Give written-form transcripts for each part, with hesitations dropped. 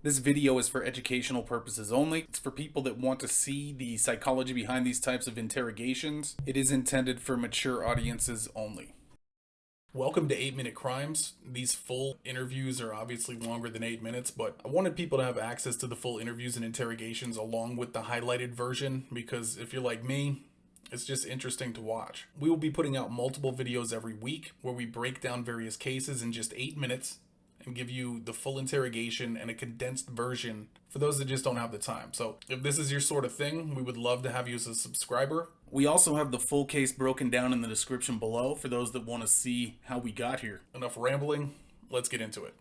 This video is for educational purposes only. It's for people that want to see the psychology behind these types of interrogations. It is intended for mature audiences only. Welcome to 8-Minute Crimes. These full interviews are obviously longer than 8 minutes, but I wanted people to have access to the full interviews and interrogations along with the highlighted version because if you're like me, it's just interesting to watch. We will be putting out multiple videos every week where we break down various cases in just 8 minutes and give you the full interrogation and a condensed version for those that just don't have the time. So if this is your sort of thing, we would love to have you as a subscriber. We also have the full case broken down in the description below for those that want to see how we got here. Enough rambling, let's get into it.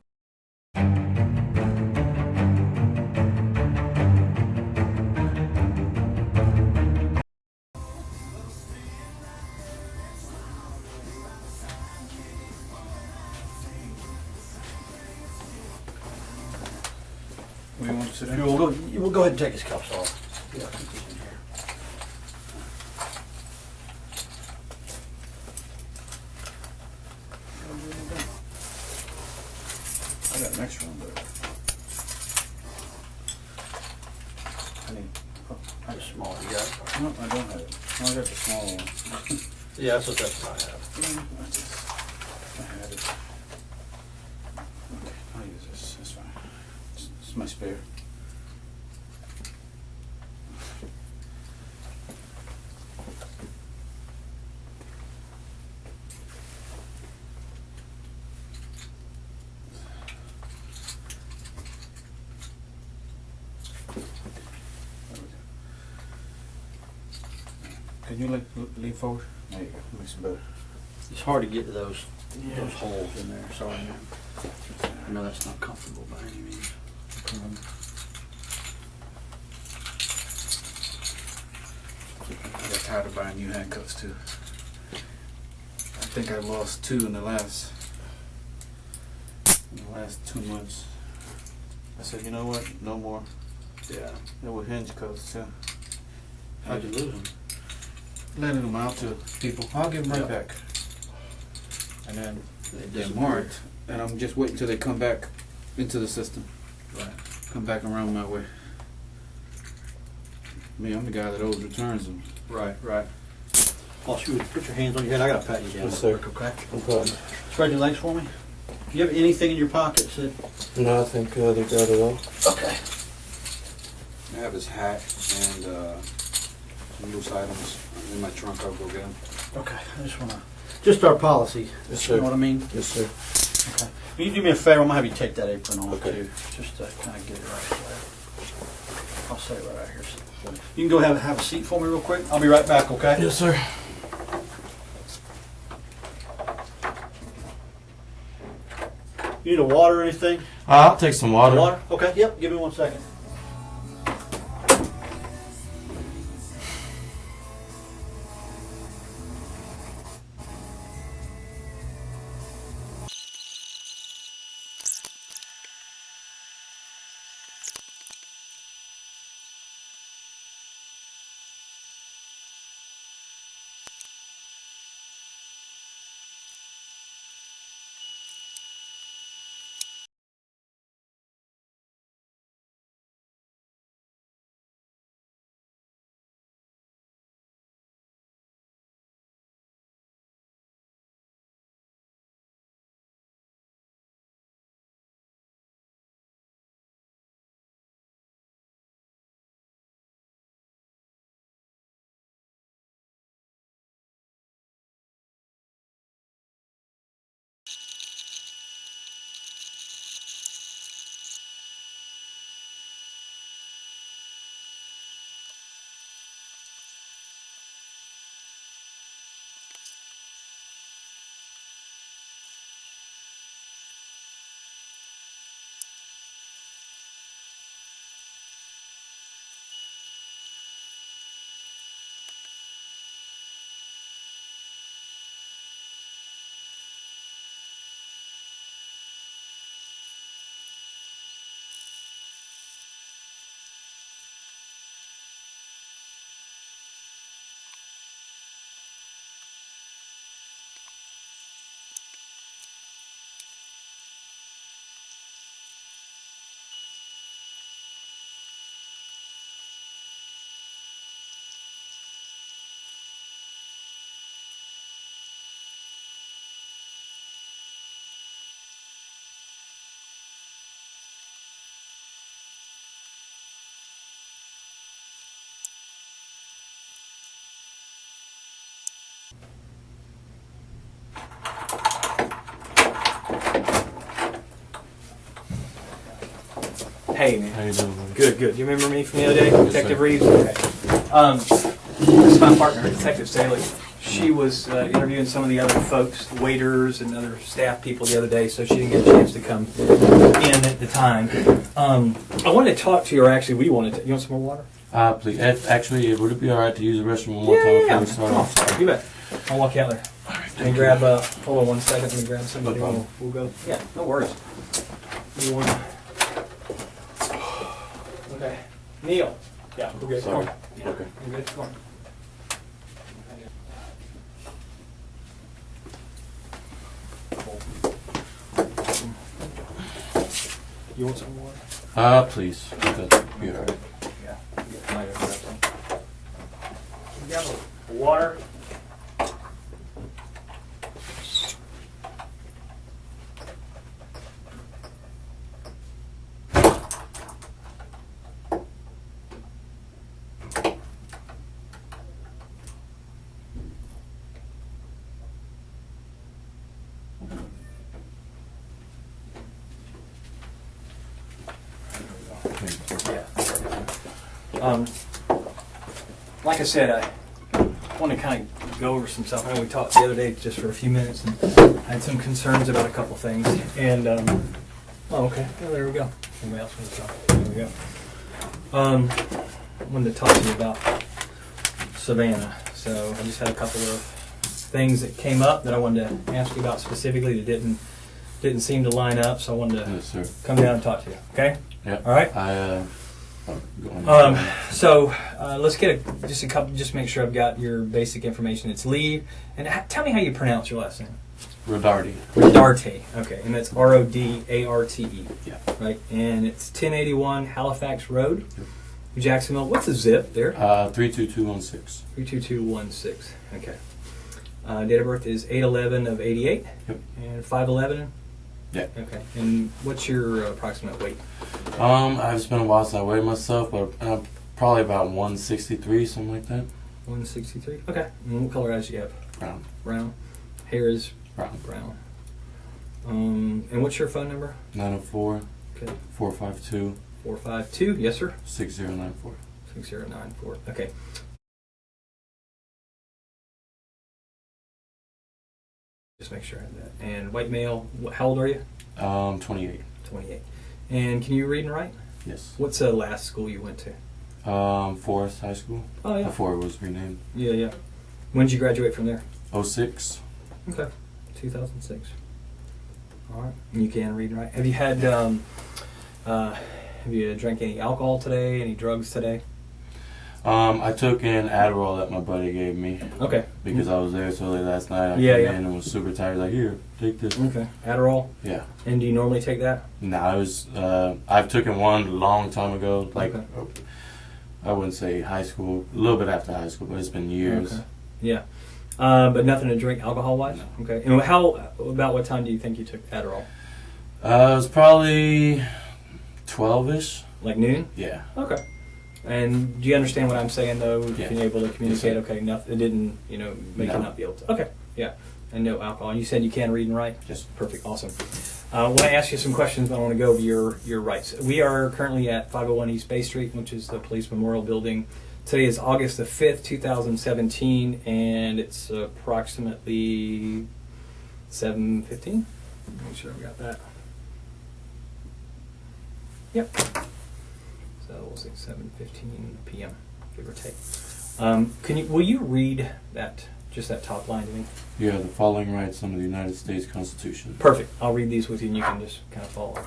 We want to sit Sure, down? we'll go ahead and take his cuffs off. Yeah, I think he's in here. I got an extra one, but I need. How small you got? No, I don't have it. No, I got the small one. Yeah, that's what I have. I had it. Okay, I'll use this. That's fine. It's my spare. Can you lean forward? There you go. Makes it better. It's hard to get to those holes in there. Sorry, man. I know that's not comfortable by any means. I got tired of buying new handcuffs too. I think I lost two in the last 2 months. I said, you know what? No more. Yeah. They were hinge cuffs too. How'd you lose them? Lending them out to people. I'll give them right Yeah. back. And then They they're disappeared. marked, and I'm just waiting till they come back into the system. Right. Come back around my way. Me, I'm the guy that always returns them. Right. Boss, you would put your hands on your head. I gotta pat you down. Yes, sir. real quick, okay? No problem. Spread your legs for me. Do you have anything in your pockets that? No, I think they got it all. Okay. I have his hat and some loose items in my trunk. I'll go get them. Okay. I just wanna. Just our policy. Yes, You sir. know what I mean? Yes, sir. Okay. Will you do me a favor? I'm gonna have you take that apron off Okay. too, just to kind of get it right there. I'll set it right out here. You can go have a seat for me real quick. I'll be right back. Okay? Yes, sir. You need a water or anything? I'll take some water. Water? Okay. Yep. Give me 1 second. Hey, man. How you doing, buddy? Good. You remember me from the other day, Yes, Detective sir. Reeves? Okay. This is my partner, Detective Staley. She was interviewing some of the other folks, waiters and other staff people the other day, so she didn't get a chance to come in at the time. I wanted to talk to you, or actually, we wanted to. You want some more water? Please. Actually, would it be alright to use the restroom one more time before we start Come off? on, you bet. I'll walk you out there. Let me grab, hold on one second, let me grab somebody. No problem. We'll go. Yeah, no worries. You want... Okay. Neil. Yeah, we're good. Sorry. Come on. Okay. You good? Come on. You want some water? Please. That'd be alright. Yeah. I gotta grab some. You got a water? Like I said, I want to kind of go over some stuff. I know we talked the other day just for a few minutes, and I had some concerns about a couple things. And oh, okay, well, there we go. Anybody else want to talk? There we go. I wanted to talk to you about Savannah. So I just had a couple of things that came up that I wanted to ask you about specifically that didn't seem to line up. So I wanted to Yes, sir. come down and talk to you. Okay? Yeah. All right. Go on. So let's get just a couple. Just make sure I've got your basic information. It's Lee, and tell me how you pronounce your last name. Rodarte. Rodarte. Okay, and that's Rodarte. Yeah. Right, and it's 1081 Halifax Road, Jacksonville. What's the zip there? 32216. 32216. Okay. Date of birth is 8/11 of 88. Yep. And 5/11. Yeah. Okay. And what's your approximate weight? I've spent a while since I weighed myself, but probably about 163, something like that. 163. Okay. And what color eyes do you have? Brown. Brown. Hair is Brown. brown. And what's your phone number? 904 Okay. 452 452. Yes, sir. 6094. 6094. Okay. Just make sure I have that. And white male. How old are you? 28. 28. And can you read and write? Yes. What's the last school you went to? Forest High School. Oh yeah. Before it was renamed. Yeah. When did you graduate from there? 06. Okay. 2006. All right. And you can read and write. Have you had? Have you drank any alcohol today? Any drugs today? I took an Adderall that my buddy gave me Okay. because I was there so late last night. I Yeah, came yeah. in and was super tired. Like, here, take this. Okay. Adderall. Yeah. And do you normally take that? No, I was. I've taken one a long time ago. Like, Okay. I wouldn't say high school. A little bit after high school, but it's been years. Okay. Yeah. But nothing to drink alcohol wise? No. Okay. And about what time do you think you took Adderall? It was probably 12-ish. Like noon? Yeah. Okay. And do you understand what I'm saying though? Yeah. Can you able to communicate? Yes, sir. Okay, nothing. It didn't, make you No. not be able to. Okay. Yeah. And no alcohol. You said you can read and write? Yes. Perfect. Awesome. I want to ask you some questions, but I want to go over your rights. We are currently at 501 East Bay Street, which is the Police Memorial Building. Today is August the 5th, 2017, and it's approximately 7:15. Make sure I got that. Yep. So we'll say 7:15 p.m., give or take. Will you read just that top line to me? You have the following rights under the United States Constitution. Perfect. I'll read these with you and you can just kind of follow.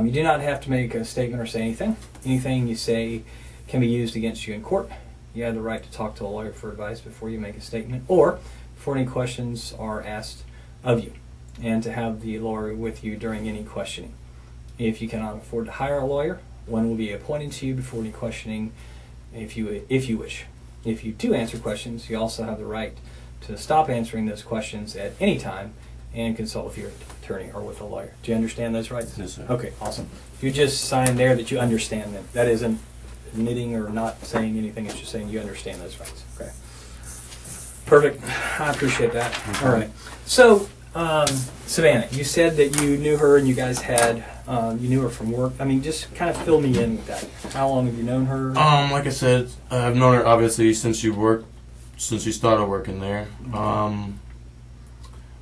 You do not have to make a statement or say anything. Anything you say can be used against you in court. You have the right to talk to a lawyer for advice before you make a statement or before any questions are asked of you, and to have the lawyer with you during any questioning. If you cannot afford to hire a lawyer, one will be appointed to you before any questioning if you wish. If you do answer questions, you also have the right to stop answering those questions at any time and consult with your attorney or with a lawyer. Do you understand those rights? Yes, sir. Okay, awesome. You just sign there that you understand them. That isn't admitting or not saying anything. It's just saying you understand those rights. Okay. Perfect. I appreciate that. All right. So Savannah, you said that you knew her and you guys had, you knew her from work. I mean, just kind of fill me in with that. How long have you known her? Like I said, I've known her obviously since she started working there. I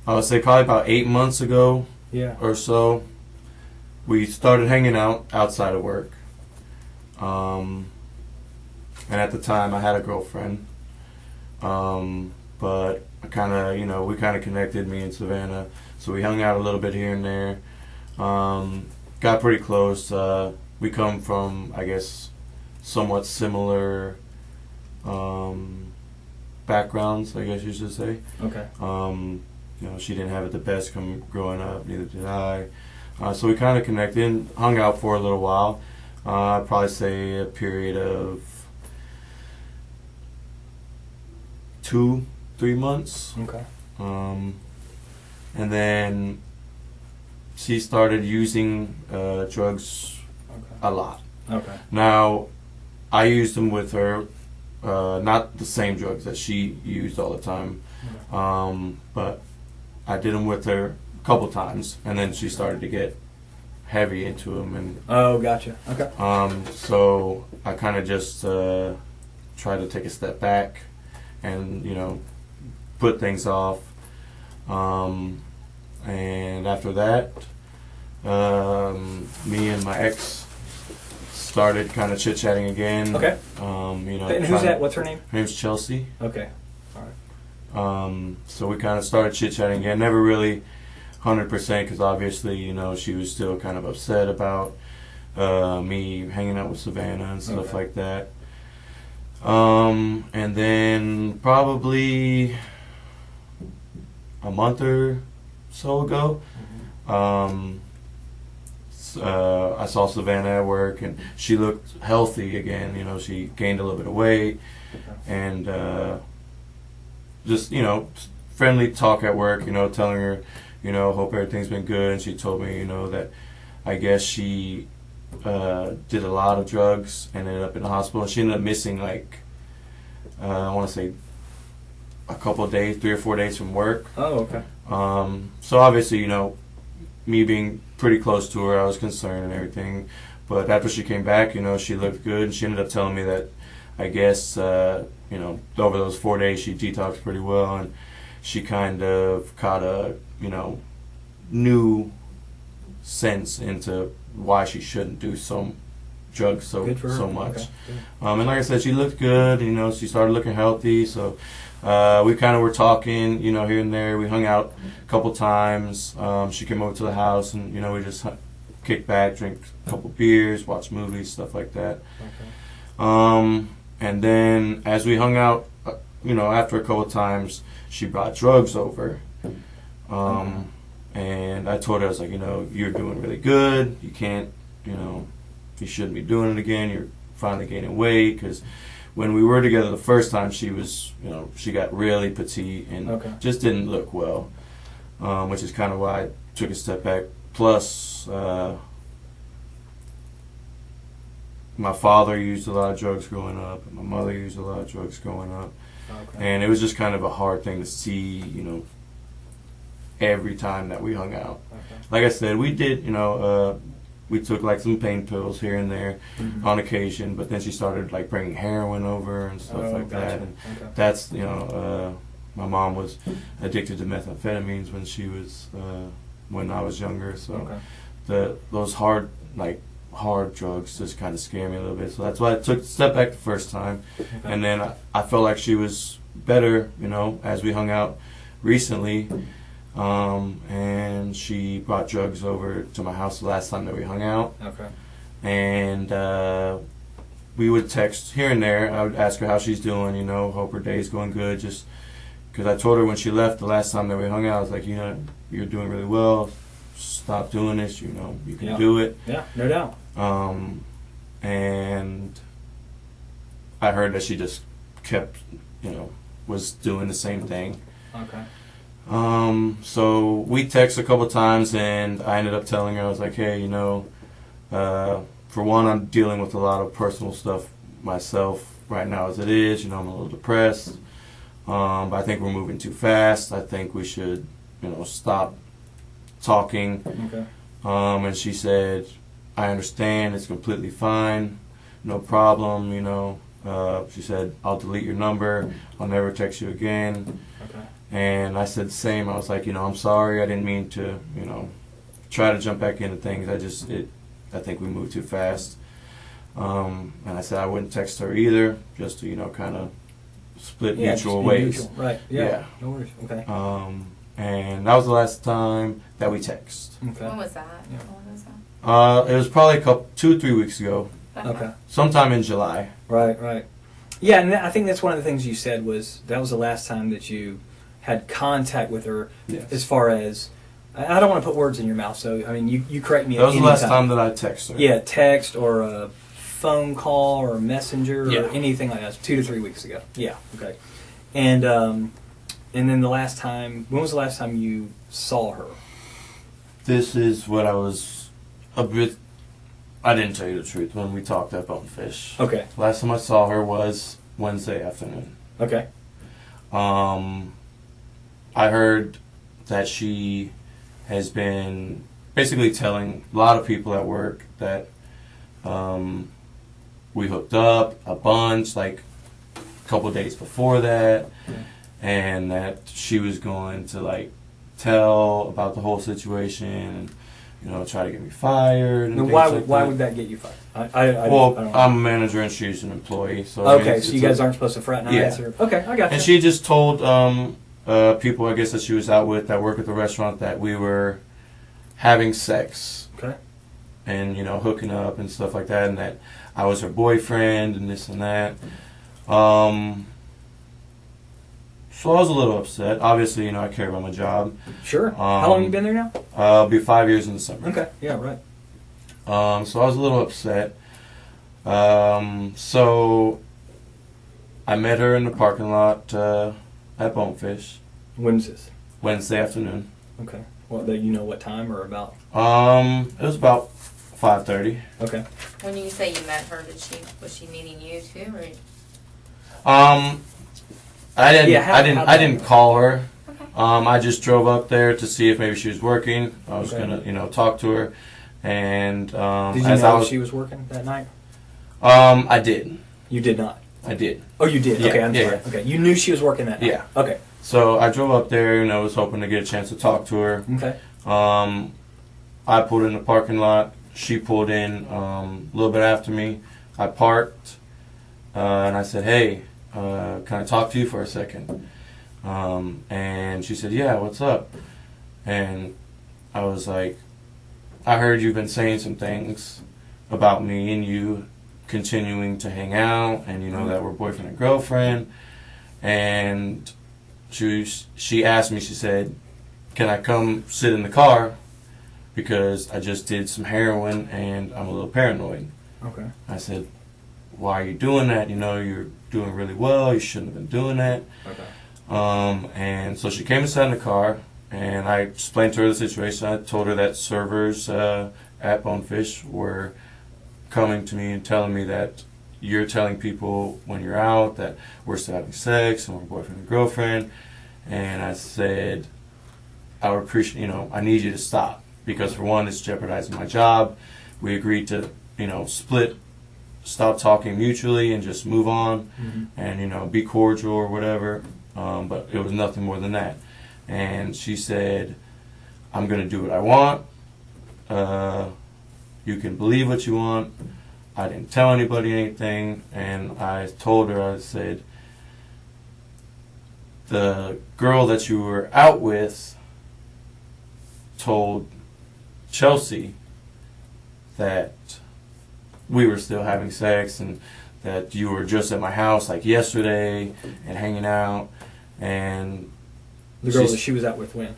would say probably about 8 months ago or so, we started hanging out outside of work. And at the time I had a girlfriend. But I kind of, we kind of connected, me and Savannah. So we hung out a little bit here and there. Got pretty close. We come from, I guess, somewhat similar backgrounds, I guess you should say. Okay. She didn't have it the best growing up, neither did I. So we kind of connected and hung out for a little while. I'd probably say a period of 2-3 months. Okay. And then she started using drugs a lot. Okay. Now, I used them with her, not the same drugs that she used all the time, but I did them with her a couple times, and then she started to get heavy into them. And oh, gotcha. Okay. So I kind of just tried to take a step back and, put things off. And after that, me and my ex started kind of chit-chatting again. Okay. And who's that? What's her name? Her name's Chelsea. Okay. All right. So we kind of started chit-chatting again. Never really 100% because obviously, she was still kind of upset about me hanging out with Savannah and stuff like that. And then probably a month or so ago, I saw Savannah at work, and she looked healthy again. She gained a little bit of weight, and just friendly talk at work. Telling her, hope everything's been good, and she told me, that I guess she did a lot of drugs and ended up in the hospital. She ended up missing I want to say a couple of days, 3 or 4 days from work. Oh, okay. So obviously, me being pretty close to her, I was concerned and everything. But after she came back, she looked good, and she ended up telling me that I guess, over those 4 days she detoxed pretty well, and she kind of caught a, new sense into why she shouldn't do drugs so much. Okay. And like I said, she looked good, she started looking healthy, so we kind of were talking, here and there. We hung out a couple times. She came over to the house, and we just kicked back, drink a couple beers, watch movies, stuff like that. Okay. And then as we hung out, after a couple times, she brought drugs over. And I told her, I was like, you're doing really good. You can't, you shouldn't be doing it again. You're finally gaining weight, because when we were together the first time, she was, she got really petite and just didn't look well, which is kind of why I took a step back. Plus, my father used a lot of drugs growing up, and my mother used a lot of drugs growing up, and it was just kind of a hard thing to see, every time that we hung out. Like I said, we did, we took some pain pills here and there on occasion, but then she started bringing heroin over and stuff that. And that's, my mom was addicted to methamphetamines when she was, when I was younger. So those hard drugs just kind of scare me a little bit. So that's why I took a step back the first time. And then I felt like she was better, as we hung out recently. And she brought drugs over to my house the last time that we hung out. And we would text here and there. I would ask her how she's doing, hope her day's going good. Just because I told her when she left the last time that we hung out, I was like, you're doing really well. Stop doing this, you can do it. Yeah, no doubt. And I heard that she just kept, was doing the same thing. So we texted a couple of times, and I ended up telling her, I was like, hey, for one, I'm dealing with a lot of personal stuff myself right now as it is. I'm a little depressed. But I think we're moving too fast. I think we should, stop talking. Okay. And she said, I understand, it's completely fine, no problem, she said, I'll delete your number, I'll never text you again. Okay. And I said the same. I was like, I'm sorry, I didn't mean to, try to jump back into things. I think we moved too fast. And I said I wouldn't text her either, just to, kind of split mutual ways. Mutual. Right, yeah. No worries, okay. And that was the last time that we text. Okay. When was that? Yeah. When was that? It was probably 2 or 3 weeks ago. Okay. Sometime in July. Right. Yeah, and I think that's one of the things you said was that was the last time that you had contact with her. Yes. As far as, I don't want to put words in your mouth, so I mean you correct me. That was the last time that I texted her. Yeah, text or a phone call or a messenger Yeah. or anything like that. 2 to 3 weeks ago. Yeah. Okay. And then the last time, when was the last time you saw her? This is what I was a bit. I didn't tell you the truth when we talked at Bonefish. Okay. Last time I saw her was Wednesday afternoon. Okay. I heard that she has been basically telling a lot of people at work that we hooked up a bunch, like a couple days before that, and that she was going to like tell about the whole situation and try to get me fired. And why would that get you fired? I don't I'm a manager and she's an employee. So okay, so you guys aren't supposed to fraternize? Yeah. Or, okay, I got you. And she just told people, I guess, that she was out with that work at the restaurant that we were having sex. Okay. And, hooking up and stuff like that, and that I was her boyfriend and this and that. So I was a little upset. Obviously, I care about my job. Sure. How long have you been there now? It'll be 5 years in December. Okay, yeah, right. So I was a little upset. So I met her in the parking lot at Bonefish. When's this? Wednesday afternoon. Okay. Well, do you know what time or about? It was about 5:30. Okay. When you say you met her, was she meeting you too, or? I didn't. Yeah, I didn't call her. Okay. I just drove up there to see if maybe she was working. I was Okay. gonna, talk to her, and Did you as know I was, she was working that night? I did. You did not. I did. Oh, you did. Yeah, Okay, I'm yeah, sorry. yeah. Okay, you knew she was working that night. Yeah. Okay. So I drove up there, was hoping to get a chance to talk to her. Okay. I pulled in the parking lot. She pulled in a little bit after me. I parked, and I said, "Hey, can I talk to you for a second?" And she said, "Yeah, what's up?" And I was like, "I heard you've been saying some things about me and you continuing to hang out, and that we're boyfriend and girlfriend." And she asked me, she said, "Can I come sit in the car? Because I just did some heroin and I'm a little paranoid." Okay. I said, "Why are you doing that? You're doing really well. You shouldn't have been doing that." Okay. And so she came and sat in the car, and I explained to her the situation. I told her that servers at Bonefish were coming to me and telling me that you're telling people when you're out that we're still having sex and we're boyfriend and girlfriend. And I said, I would appreciate, I need you to stop, because for one, it's jeopardizing my job. We agreed to, split, stop talking mutually and just move on, and, be cordial or whatever. But it was nothing more than that. And she said, "I'm going to do what I want. You can believe what you want. I didn't tell anybody anything." And I told her, I said, "The girl that you were out with told Chelsea that we were still having sex and that you were just at my house like yesterday and hanging out." And The girl that she was out with when?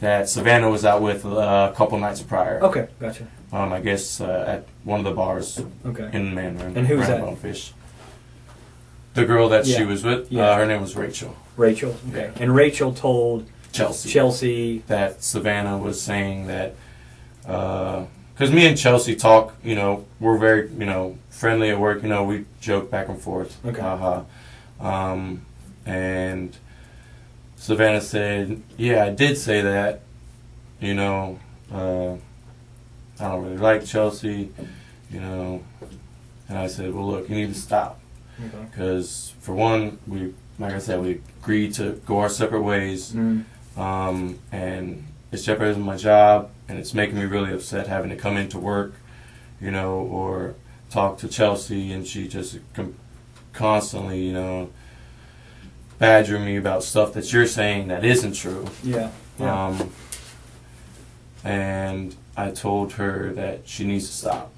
that Savannah was out with a couple nights prior. Okay, gotcha. I guess at one of the bars Okay. in Mandarin. And who was that? Bonefish. The girl that she Yeah. was with, Yeah. her name was Rachel. Rachel. Okay. And Rachel told Chelsea. That Savannah was saying that, because me and Chelsea talk, we're very, friendly at work, we joke back and forth. Okay. And Savannah said, yeah, I did say that. You know, I don't really like Chelsea, you know. And I said, well, look, you need to stop. Because, for one, like I said, we agreed to go our separate ways. And it's jeopardizing my job, and it's making me really upset having to come into work, you know, or talk to Chelsea, and she just constantly, you know, badgering me about stuff that you're saying that isn't true. Yeah. And I told her that she needs to stop.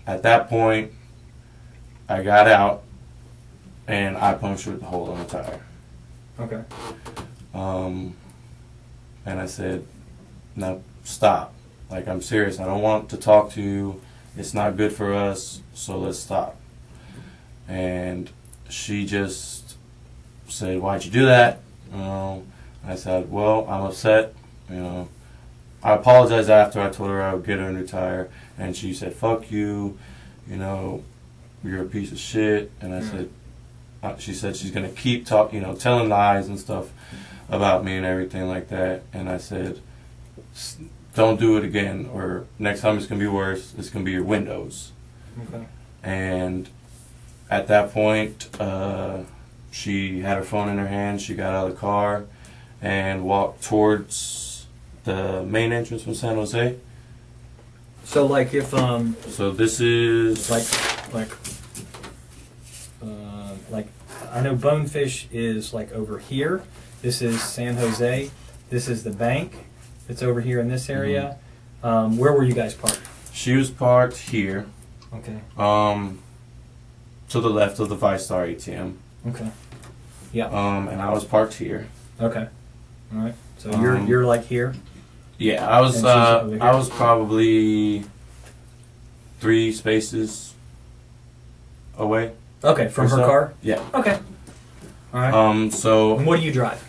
At that point, I got out, and I punctured the hole in the tire. Okay. And I said, no, stop. Like, I'm serious. I don't want to talk to you. It's not good for us, so let's stop. And she just said, why'd you do that? You know, I said, well, I'm upset. You know, I apologized after. I told her I would get her a new tire, and she said, fuck you. You know, you're a piece of shit. And I said, she said she's gonna keep talking, you know, telling lies and stuff about me and everything like that. And I said, don't do it again, or next time it's gonna be worse. It's gonna be your windows. Okay. And at that point, she had her phone in her hand. She got out of the car and walked towards the main entrance from San Jose. So, like, if So this is like I know Bonefish is like over here. This is San Jose. This is the bank. It's over here in this area. Where were you guys parked? She was parked here. Okay. To the left of the ViStar ATM. Okay. Yeah. And I was parked here. Okay. All right. So you're like here. Yeah, I was. I was probably 3 spaces away. Okay, from her car. Yeah. Okay. All right. So. And what do you drive?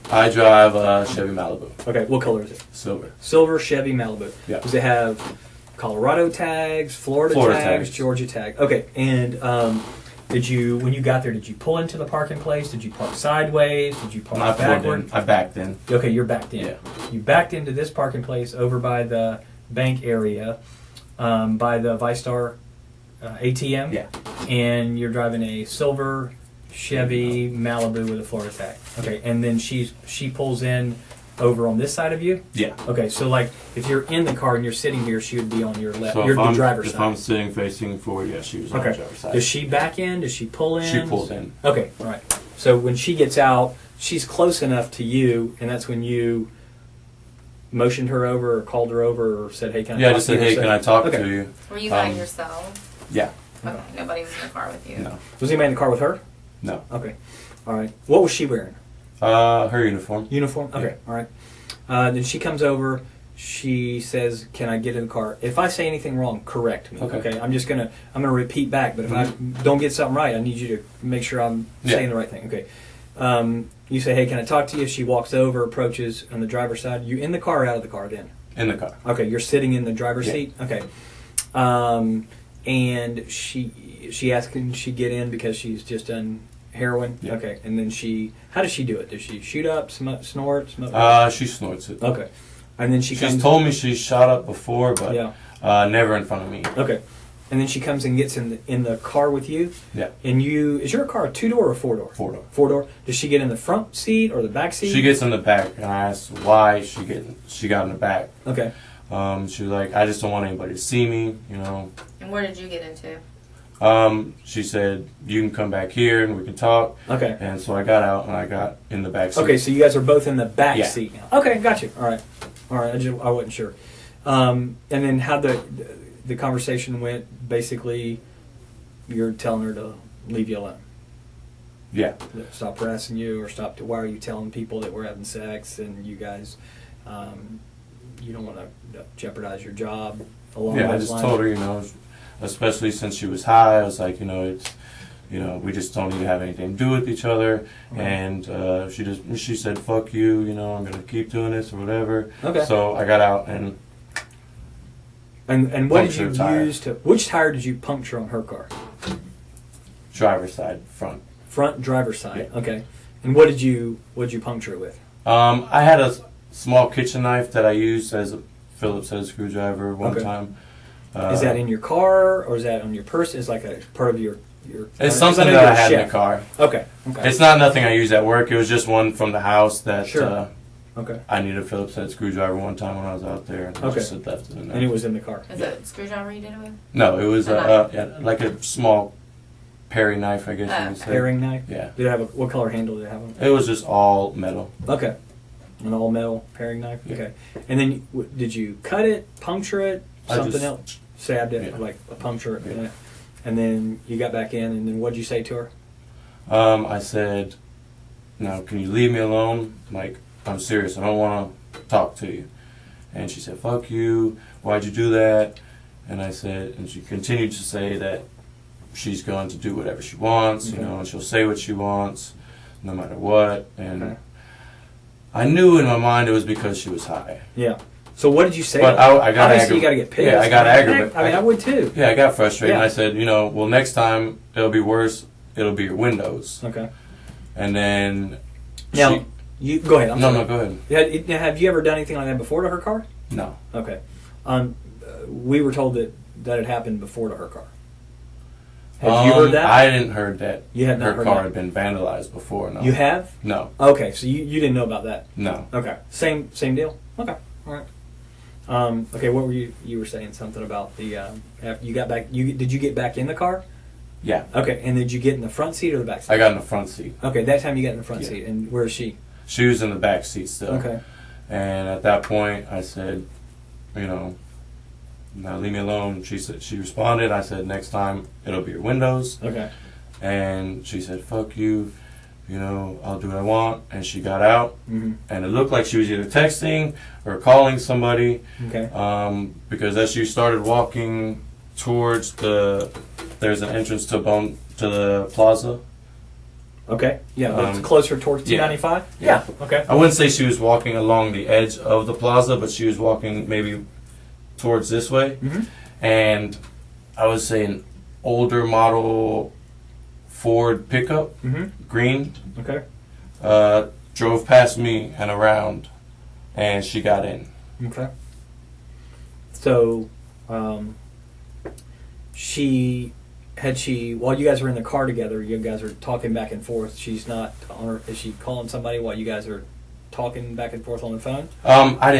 I drive a Chevy Malibu. Okay. What color is it? Silver. Silver Chevy Malibu. Yeah. Does it have Colorado tags, Florida tags, Georgia tags? Okay. And did you, when you got there, did you pull into the parking place? Did you park sideways? Did you park backward? I backed in. Okay, you're backed in. Yeah. You backed into this parking place over by the bank area, by the ViStar ATM. Yeah. And you're driving a silver Chevy Malibu with a Florida tag. Okay, and then she pulls in over on this side of you? Yeah. Okay, so like if you're in the car and you're sitting here, she would be on your left. So You're the driver's if side. I'm sitting facing forward, yeah, she was on the driver's side. Does she back in? Does she pull in? She pulled in. Okay, all right. So when she gets out, she's close enough to you, and that's when you motioned her over or called her over or said, hey, can I talk to you? Yeah, I just said, hey, can I talk to you? Were you by yourself? Yeah. Okay, nobody was in the car with you? No. Was anybody in the car with her? No. Okay. All right. What was she wearing? Her uniform. Uniform? Okay. All right. Then she comes over. She says, "Can I get in the car?" If I say anything wrong, correct me. Okay. I'm gonna repeat back. But if I don't get something right, I need you to make sure I'm saying the right thing. Okay. You say, "Hey, can I talk to you?" She walks over, approaches on the driver's side. You in the car or out of the car then? In the car. Okay. You're sitting in the driver's seat. Okay. And she asks, can she get in because she's just done heroin? Yeah. Okay. And then how does she do it? Does she shoot up, snort, smoke? She snorts it. Okay. And then she's told me she shot up before, but never in front of me. Okay. And then she comes and gets in the car with you. Yeah. And is your car a 2-door or 4-door? 4-door. 4-door. Does she get in the front seat or the back seat? She gets in the back, and I asked why she got in the back. Okay. She was like, I just don't want anybody to see me, you know. And where did you get into? She said, you can come back here and we can talk. Okay. And so I got out and I got in the back seat. Okay, so you guys are both in the back seat now. Okay, got you. All right. I wasn't sure. And then how the conversation went, basically, you're telling her to leave you alone. Yeah. Stop harassing you or why are you telling people that we're having sex and you guys, you don't want to jeopardize your job along those lines? I just told her, you know, especially since she was high, I was like, we just don't need to have anything to do with each other. Okay. And she said, fuck you, I'm going to keep doing this or whatever. Okay. So I got out and what did you use which tire did you puncture on her car? Driver's side, front Front driver's side. Yeah. Okay. And what did you puncture it with? I had a small kitchen knife that I used as a Phillips head screwdriver one time. Is that in your car, or is that on your purse? Is like a part of your It's something that I had in the car. Okay. It's not nothing I use at work. It was just one from the house that okay. I needed a Phillips head screwdriver one time when I was out there. And I just left it in there. And it was in the car. Is it a screwdriver you did it with? No, it was like a small paring knife, I guess you would say. Paring knife? Yeah. Did it have what color handle did it have on it? It was just all metal. Okay. An all metal paring knife? Yeah. Okay. And then did you cut it, puncture it, something else? Stabbed it, like a puncture in it. And then you got back in, and then what did you say to her? I said, "Now, can you leave me alone? Like, I'm serious. I don't want to talk to you." And she said, "Fuck you. Why'd you do that?" And I said, and she continued to say that she's going to do whatever she wants, you know, and she'll say what she wants, no matter what. And I knew in my mind it was because she was high. Yeah. So what did you say? But I got obviously you got to get pissed. Yeah, I got aggravated. I mean, I would too. Yeah, I got frustrated. Yeah. And I said, you know, well, next time it'll be worse. It'll be your windows. Okay. And then now you go ahead. No, go ahead. Now, have you ever done anything like that before to her car? No. Okay. We were told that it happened before to her car. Have you heard that? I didn't heard that. You had not her heard car that? had been vandalized before. No. You have? No. Okay, so you didn't know about that. No. Okay. Same deal. Okay. All right. Okay. What were you were saying something about the after you got back? Did you get back in the car? Yeah. Okay. And did you get in the front seat or the back seat? I got in the front seat. Okay. That time you got in the front seat. And where is she? She was in the back seat still. Okay. And at that point, I said, you know, now leave me alone. She responded. I said, next time it'll be your windows. Okay. And she said, fuck you. You know, I'll do what I want. And she got out. Mm-hmm. And it looked like she was either texting or calling somebody. Okay. Because as she started walking towards there's an entrance to the plaza. Okay. Yeah. It's closer towards 295. Yeah. Okay. I wouldn't say she was walking along the edge of the plaza, but she was walking maybe towards this way. Mm-hmm. And I would say an older model Ford pickup, green, drove past me and around, and she got in. Okay. So, while you guys are in the car together, you guys are talking back and forth. She's not is she calling somebody while you guys are talking back and forth on the phone?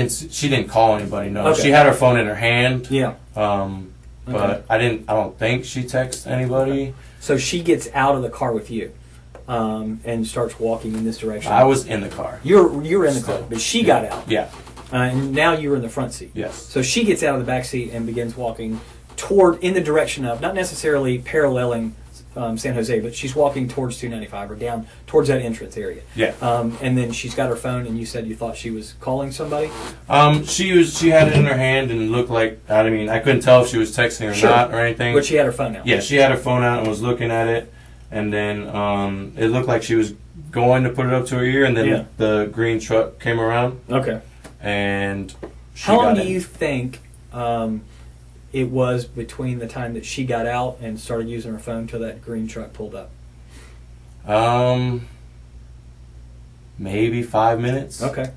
She didn't call anybody, no. Okay. She had her phone in her hand. Yeah. But I don't think she texted anybody. Okay. So she gets out of the car with you, and starts walking in this direction. I was in the car. You were in the car, but she got out. Yeah. And now you were in the front seat. Yes. So she gets out of the back seat and begins walking in the direction of, not necessarily paralleling San Jose, but she's walking towards 295 or down towards that entrance area. Yeah. And then she's got her phone, and you said you thought she was calling somebody? She had it in her hand and looked like, I mean, I couldn't tell if she was texting or not or anything. But she had her phone out. Yeah, she had her phone out and was looking at it, and then it looked like she was going to put it up to her ear, and then the green truck came around. Okay. And how long do you think it was between the time that she got out and started using her phone till that green truck pulled up? Maybe 5 minutes. Okay.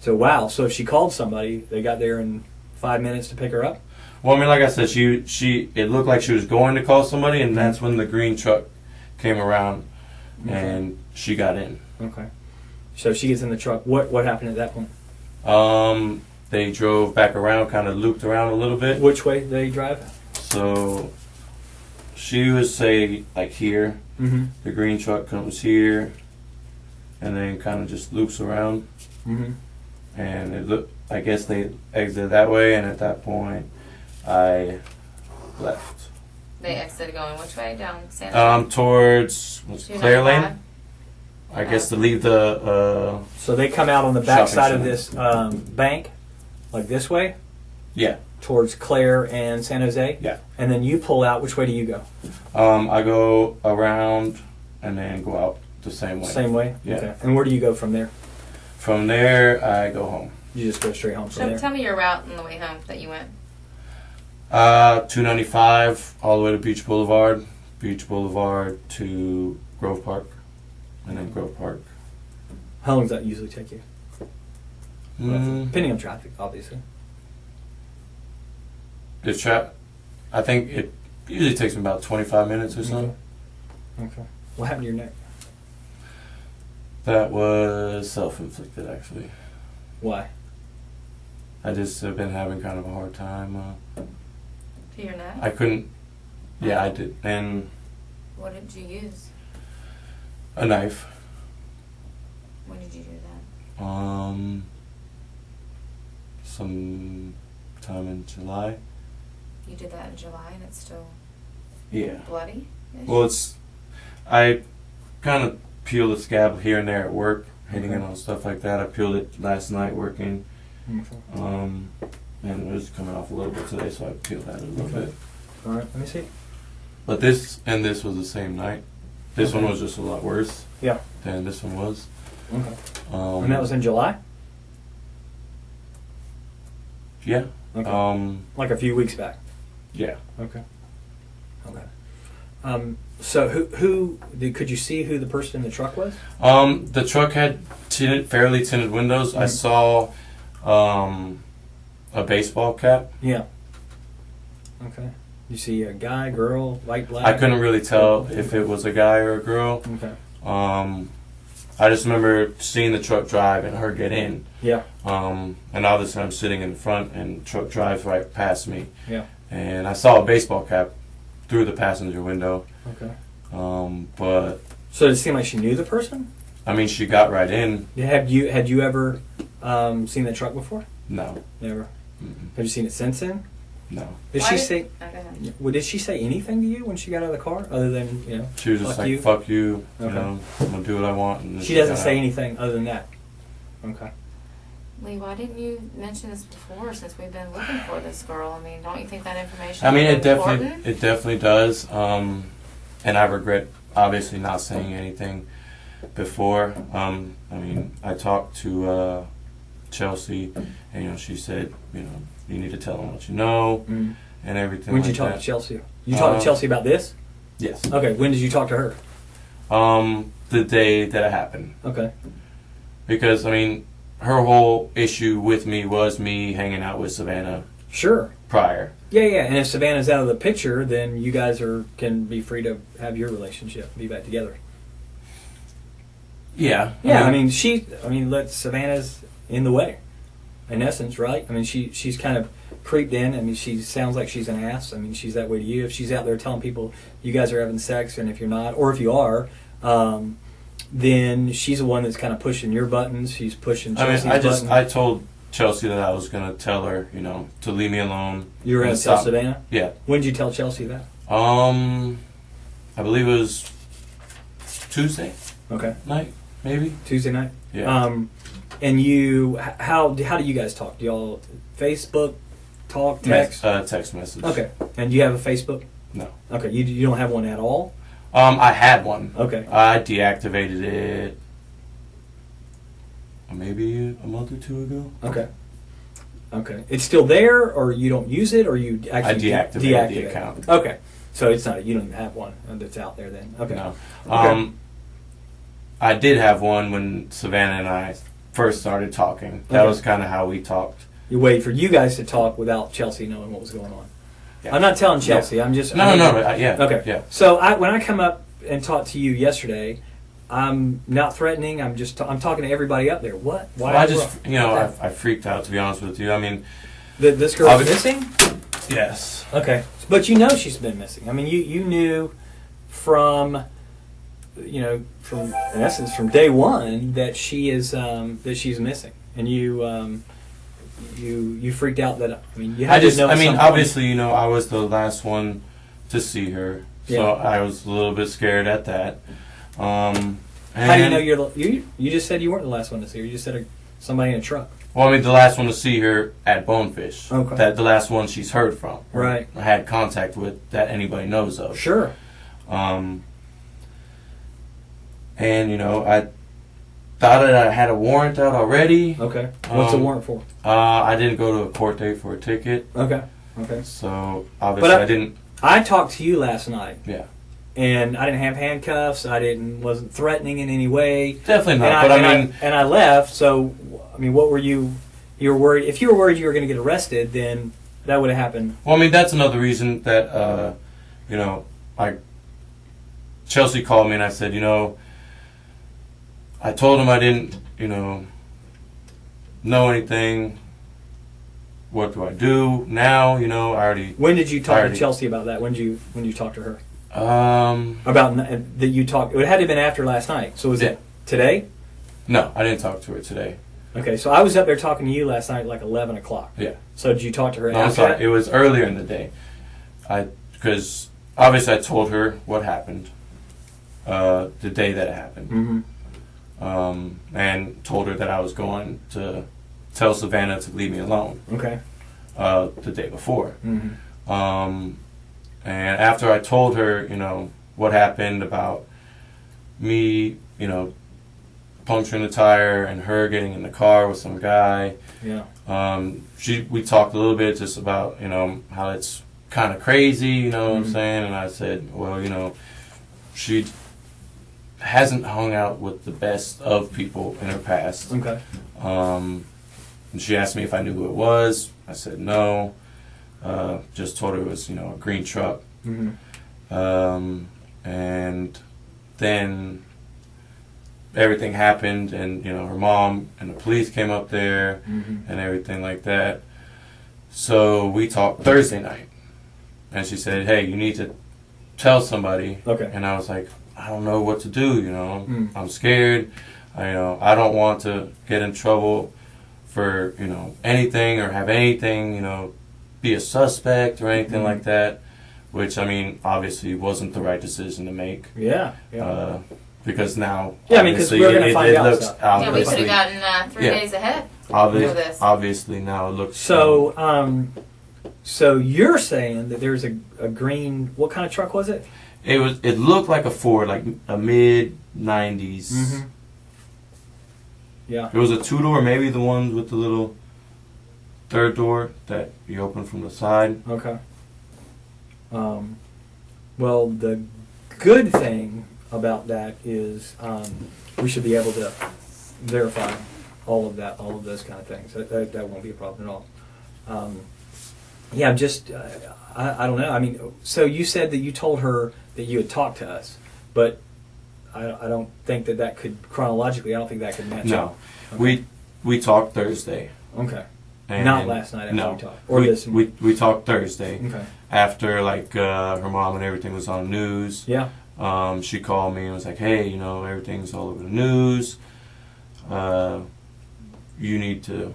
So wow. So if she called somebody, they got there in 5 minutes to pick her up? Well, I mean, like I said, it looked like she was going to call somebody, and that's when the green truck came around, and she got in. Okay. So she gets in the truck. What happened at that point? They drove back around, kind of looped around a little bit. Which way did they drive? So she would say like here. Mm-hmm. The green truck comes here, and then kind of just loops around. Mm-hmm. And I guess they exited that way, and at that point, I left. They exited going which way? Down San Jose? Towards Claire Lane. I guess to leave the. So they come out on the back side of this bank, like this way. Yeah. Towards Claire and San Jose. Yeah. And then you pull out. Which way do you go? I go around and then go out the same way. Same way. Yeah. Okay. And where do you go from there? From there, I go home. You just go straight home from there. Tell me your route on the way home that you went. 295 all the way to Beach Boulevard to Grove Park, and then Grove Park. How long does that usually take you? Depending on traffic, obviously. I think it usually takes me about 25 minutes or so. Okay. What happened to your neck? That was self-inflicted, actually. Why? I just have been having kind of a hard time. To your neck? I couldn't. Yeah, I did. And What did you use? a knife. When did you do that? Some time in July. You did that in July and it's still Yeah. bloody? Well, I kind of peeled the scab here and there at work, hitting it on stuff like that. I peeled it last night working. And it was coming off a little bit today, so I peeled that a little bit. All right, let me see. But this was the same night. This one was just a lot worse. Yeah. Than this one was. Okay. And that was in July? Yeah. Okay. Like a few weeks back. Yeah. Okay. So who could you see who the person in the truck was? The truck had fairly tinted windows. I saw a baseball cap. Yeah. Okay. You see a guy, girl, white, black? I couldn't really tell if it was a guy or a girl. Okay. I just remember seeing the truck drive and her get in. Yeah. And obviously I'm sitting in the front and the truck drives right past me. Yeah. And I saw a baseball cap through the passenger window. Okay. But so did it seem like she knew the person? I mean, she got right in. Had you ever seen the truck before? No. Never. Mm-mm. Have you seen it since then? No. Did she say? Okay. Well, did she say anything to you when she got out of the car, other than She was just fuck like, you? "Fuck you," Okay. I'm gonna do what I want. And She doesn't got say out. anything other than that. Okay. Lee, why didn't you mention this before since we've been looking for this girl? I mean, don't you think that information I mean, is important? it definitely does. And I regret obviously not saying anything before. I mean, I talked to Chelsea, and she said, you need to tell them what you know and everything. When did like you talk that. to Chelsea? You talked to Chelsea about this? Yes. Okay. When did you talk to her? The day that it happened. Okay. Because I mean, her whole issue with me was me hanging out with Savannah Sure. prior. Yeah. And if Savannah's out of the picture, then you guys can be free to have your relationship, be back together. Yeah. Yeah. Savannah's in the way, in essence, right? I mean, she's kind of creeped in. I mean, she sounds like she's an ass. I mean, she's that way to you. If she's out there telling people you guys are having sex, and if you're not, or if you are, then she's the one that's kind of pushing your buttons. She's pushing Chelsea's buttons. I told Chelsea that I was gonna tell her, to leave me alone. You were going to tell Savannah? Yeah. When did you tell Chelsea that? I believe it was Tuesday Okay. night, maybe. Tuesday night? Yeah. And you, how do you guys talk? Do y'all Facebook talk, text? Text message. Okay. And do you have a Facebook? No. Okay. You don't have one at all? I had one. Okay. I deactivated it maybe a month or two ago. Okay. Okay. It's still there, or you don't use it, or you actually I deactivated the account. Okay. So it's not, you don't even have one that's out there then. Okay. No. Okay. I did have one when Savannah and I first started talking. That Okay. was kind of how we talked. You wait for you guys to talk without Chelsea knowing what was going on. Yeah. I'm not telling Chelsea. I'm just... No. Yeah. Okay. Yeah. So when I come up and talk to you yesterday, I'm not threatening. I'm just I'm talking to everybody up there. What? Why? Well, I just, Okay. I freaked out, to be honest with you. I mean... This girl's missing? Yes. Okay. But you know she's been missing. I mean, you knew from in essence, from day one that she's missing. And you freaked out that, I mean, you had to know. Obviously, I was the last one to see her. So Yeah. I was a little bit scared at that. How do you know you just said you weren't the last one to see her. You just said somebody in a truck. Well, I mean, the last one to see her at Bonefish. Okay. The last one she's heard from. Or Right. had contact with that anybody knows of. Sure. And, I thought that I had a warrant out already. Okay. What's the warrant for? I didn't go to a court date for a ticket. Okay. Okay. So, obviously, I didn't... I talked to you last night. Yeah. and I didn't have handcuffs. Wasn't threatening in any way. Definitely not. And I left. So, I mean, what were you? You were worried. If you were worried you were going to get arrested, then that would have happened. Well, I mean, that's another reason that you know, like Chelsea called me and I said, you know, I told him I didn't, you know anything. What do I do now? You know, I already. When did you talk to Chelsea about that? When did you talk to her? About that you talked. It had to have been after last night. So was it today? No, I didn't talk to her today. Okay, so I was up there talking to you last night at like 11 o'clock. Yeah. So did you talk to her No, after I'm sorry. that? It was earlier in the day. Because obviously I told her what happened the day that it happened. Mm-hmm. And told her that I was going to tell Savannah to leave me alone. Okay. The day before. Mm-hmm. And after I told her, you know, what happened about me, you know, puncturing the tire and her getting in the car with some guy. Yeah. We talked a little bit just about, you know, how it's kind of crazy, you know what I'm saying? And I said, well, you know, she hasn't hung out with the best of people in her past. Okay. And she asked me if I knew who it was. I said no. Just told her it was, you know, a green truck. Mm-hmm. And then everything happened, and you know, her mom and the police came up there, and everything like that. So we talked Thursday night, and she said, "Hey, you need to tell somebody." Okay. And I was like, "I don't know what to do. You know, I'm scared. I don't want to get in trouble for, you know, anything or have anything, you know, be a suspect or anything like that." Which, I mean, obviously wasn't the right decision to make. Yeah. Yeah. Because now, yeah, I mean, because we're going to find out stuff. Yeah, we could have gotten 3 days ahead. Obviously, now it looks. So, so you're saying that there's a green. What kind of truck was it? It looked like a Ford, like a mid '90s. Mm-hmm. Yeah. It was a 2-door, maybe the ones with the little third door that you open from the side. Okay. Well, the good thing about that is we should be able to verify all of those kind of things. That won't be a problem at all. Yeah, just I don't know. I mean, so you said that you told her that you had talked to us, but I don't think that could chronologically. I don't think that could match up. No, okay. we talked Thursday. Okay. And not last night after we talked. Or we talked Thursday. Okay. After like her mom and everything was on the news. Yeah. She called me and was like, "Hey, you know, everything's all over the news. You need to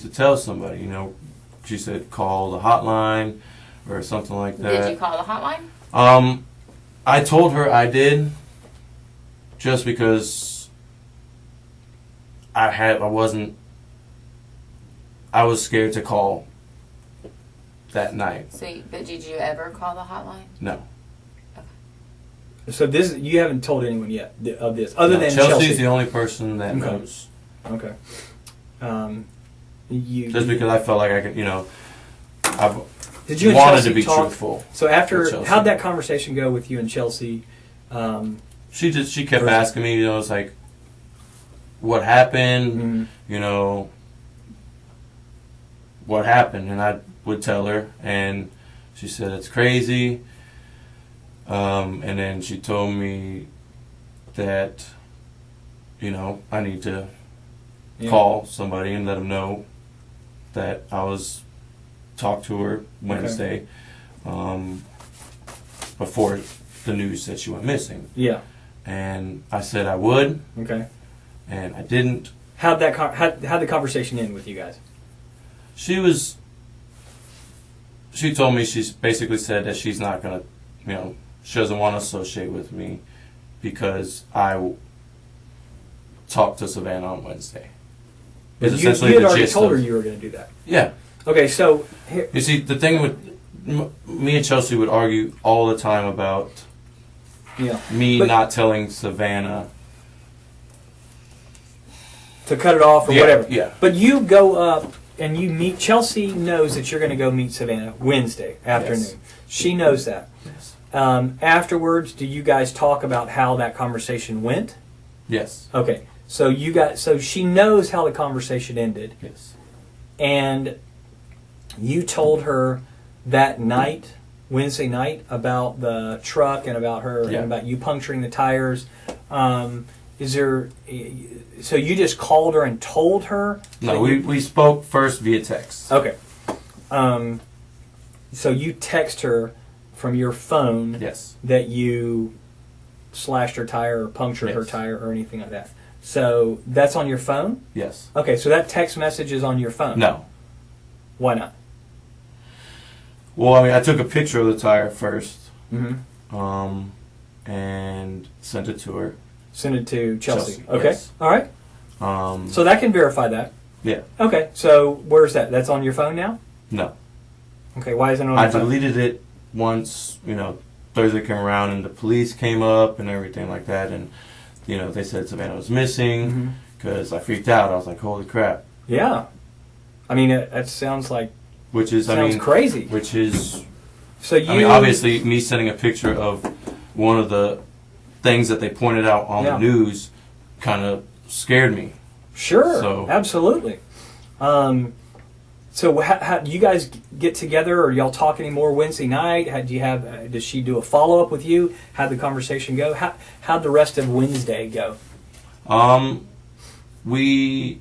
tell somebody." You know, she said, "Call the hotline," or something like that. Did you call the hotline? I told her I did, just because I was scared to call that night. But did you ever call the hotline? No. So you haven't told anyone yet of this, other than Chelsea's the only person that knows. Okay. Just because I felt like I could, you know, did you wanted and Chelsea to be talk, truthful. So how'd that conversation go with you and Chelsea? She kept asking me, you know, it's like, what happened? Mm-hmm. You know, what happened? And I would tell her, and she said it's crazy. And then she told me that, you know, I need to call somebody and let them know that I was talked to her Wednesday, before the news said she went missing. Yeah. And I said I would. Okay. And I didn't. How'd the conversation end with you guys? She told me, she's basically said that she's not gonna, you know, she doesn't want to associate with me because I talked to Savannah on Wednesday. You had already told her you were going to do that. Yeah. Okay, so you see, the thing with me and Chelsea would argue all the time about me not telling Savannah to cut it off or whatever. Yeah. But you go up and you meet. Chelsea knows that you're going to go meet Savannah Wednesday afternoon. Yes. She knows that. Yes. Afterwards, do you guys talk about how that conversation went? Yes. Okay. So she knows how the conversation ended. Yes. And you told her that night, Wednesday night, about the truck and about her and about you puncturing the tires. So you just called her and told her? No, we spoke first via text. Okay. So you text her from your phone that you slashed her tire or punctured her tire or anything like that. So that's on your phone? Yes. Okay, so that text message is on your phone? No. Why not? Well, I mean, I took a picture of the tire first, Mm-hmm. And sent it to her. Send it to Chelsea. Okay, yes. all right. So that can verify that. Yeah. Okay, so where's that? That's on your phone now? No. Okay, why isn't it on your phone? I deleted it once, Thursday came around and the police came up and everything like that, and they said Savannah was missing because I freaked out. I was like, holy crap. Yeah. I mean, that sounds like sounds crazy. Which is, so I mean, obviously me sending a picture of one of the things that they pointed out on the news kind of scared me. Sure, so, absolutely. So how do you guys get together, or y'all talk anymore Wednesday night? Does she do a follow-up with you? How'd the conversation go? How'd the rest of Wednesday go?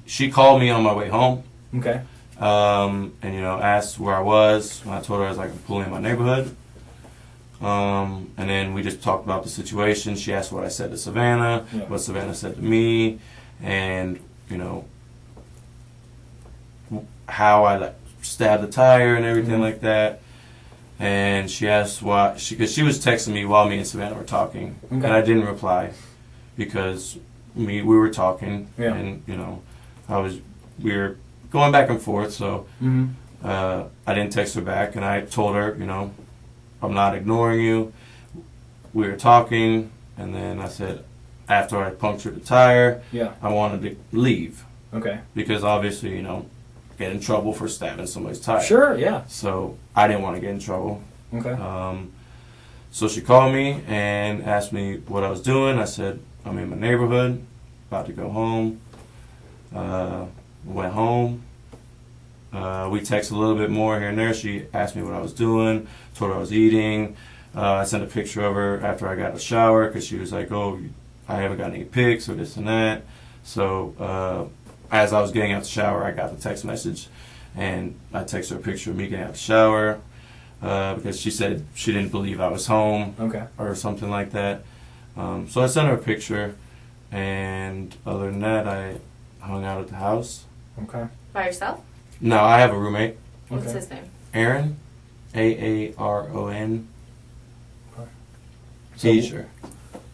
She called me on my way home. Okay. And asked where I was. I told her I was like pulling in my neighborhood. And then we just talked about the situation. She asked what I said to Savannah, what Savannah said to me, and how I stabbed the tire and everything like that. And she asked why, because she was texting me while me and Savannah were talking, and I didn't reply because we were talking, and we were going back and forth. So I didn't text her back, and I told her, I'm not ignoring you. We were talking, and then I said after I punctured the tire, I wanted to leave. Okay. Because obviously, get in trouble for stabbing somebody's tire. Sure, yeah. So I didn't want to get in trouble. Okay. So she called me and asked me what I was doing. I said, I'm in my neighborhood, about to go home. Went home. We texted a little bit more here and there. She asked me what I was doing, told her I was eating. I sent a picture of her after I got a shower because she was like, oh, I haven't got any pics or this and that. So as I was getting out the shower, I got the text message, and I texted her a picture of me getting out the shower because she said she didn't believe I was home or something like that. So I sent her a picture, and other than that, I hung out at the house. Okay. By yourself? No, I have a roommate. What's his name? Aaron. Aaron. So, Bieger.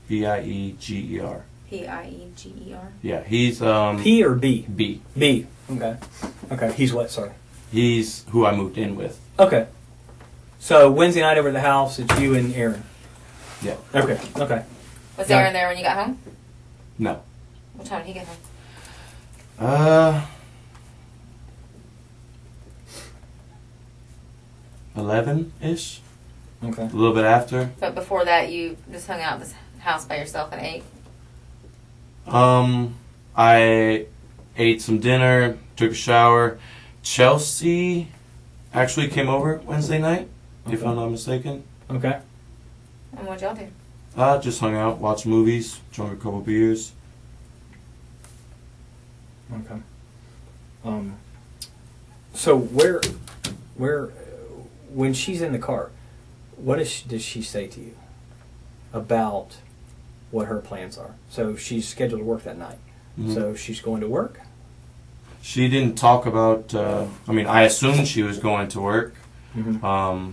Bieger. Pieger. Yeah, he's P or B? B. B. Okay. Okay. He's what? Sorry. He's who I moved in with. Okay. So Wednesday night over at the house, it's you and Aaron. Yeah. Okay. Okay. Was Aaron there when you got home? No. What time did he get home? 11-ish. Okay. A little bit after. But before that, you just hung out at this house by yourself and ate? I ate some dinner, took a shower. Chelsea actually came over Wednesday night, if I'm not mistaken. Okay. And what'd y'all do? Just hung out, watched movies, drank a couple beers. Okay. So where, when she's in the car, what does she say to you about what her plans are? So she's scheduled to work that night. Mm-hmm. So she's going to work? She didn't talk about, I assumed she was going to work. Mm-hmm.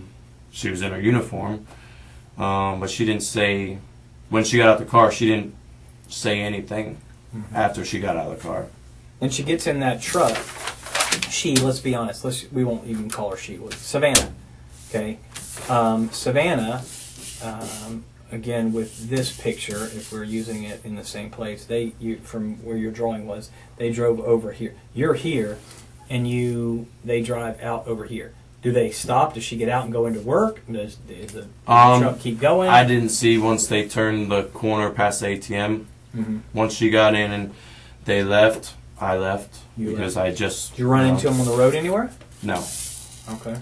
She was in her uniform. But she didn't say, when she got out the car, she didn't say anything after she got out of the car. And she gets in that truck. Let's be honest, we won't even call her she. Savannah. Okay. Savannah, again, with this picture, if we're using it in the same place, from where your drawing was, they drove over here. You're here, and they drive out over here. Do they stop? Does she get out and go into work? Does the truck keep going? I didn't see once they turned the corner past the ATM. Mm-hmm. Once she got in and they left, I left because left. I just. Did you run into them on the road anywhere? No. Okay.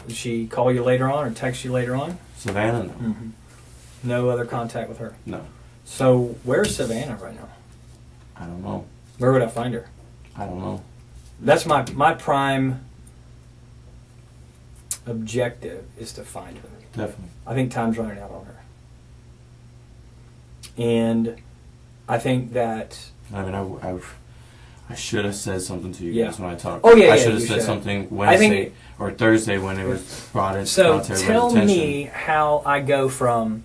Did she call you later on or text you later on? Savannah, no. Mm-hmm. No other contact with her? No. So where's Savannah right now? I don't know. Where would I find her? I don't know. That's my prime objective is to find her. Definitely. I think time's running out on her. And I think that... I mean, I should have said something to you guys when I talked. Oh, yeah, I yeah, should have you said should. something Wednesday or Thursday when it was brought in. So brought to tell everybody's me how I go from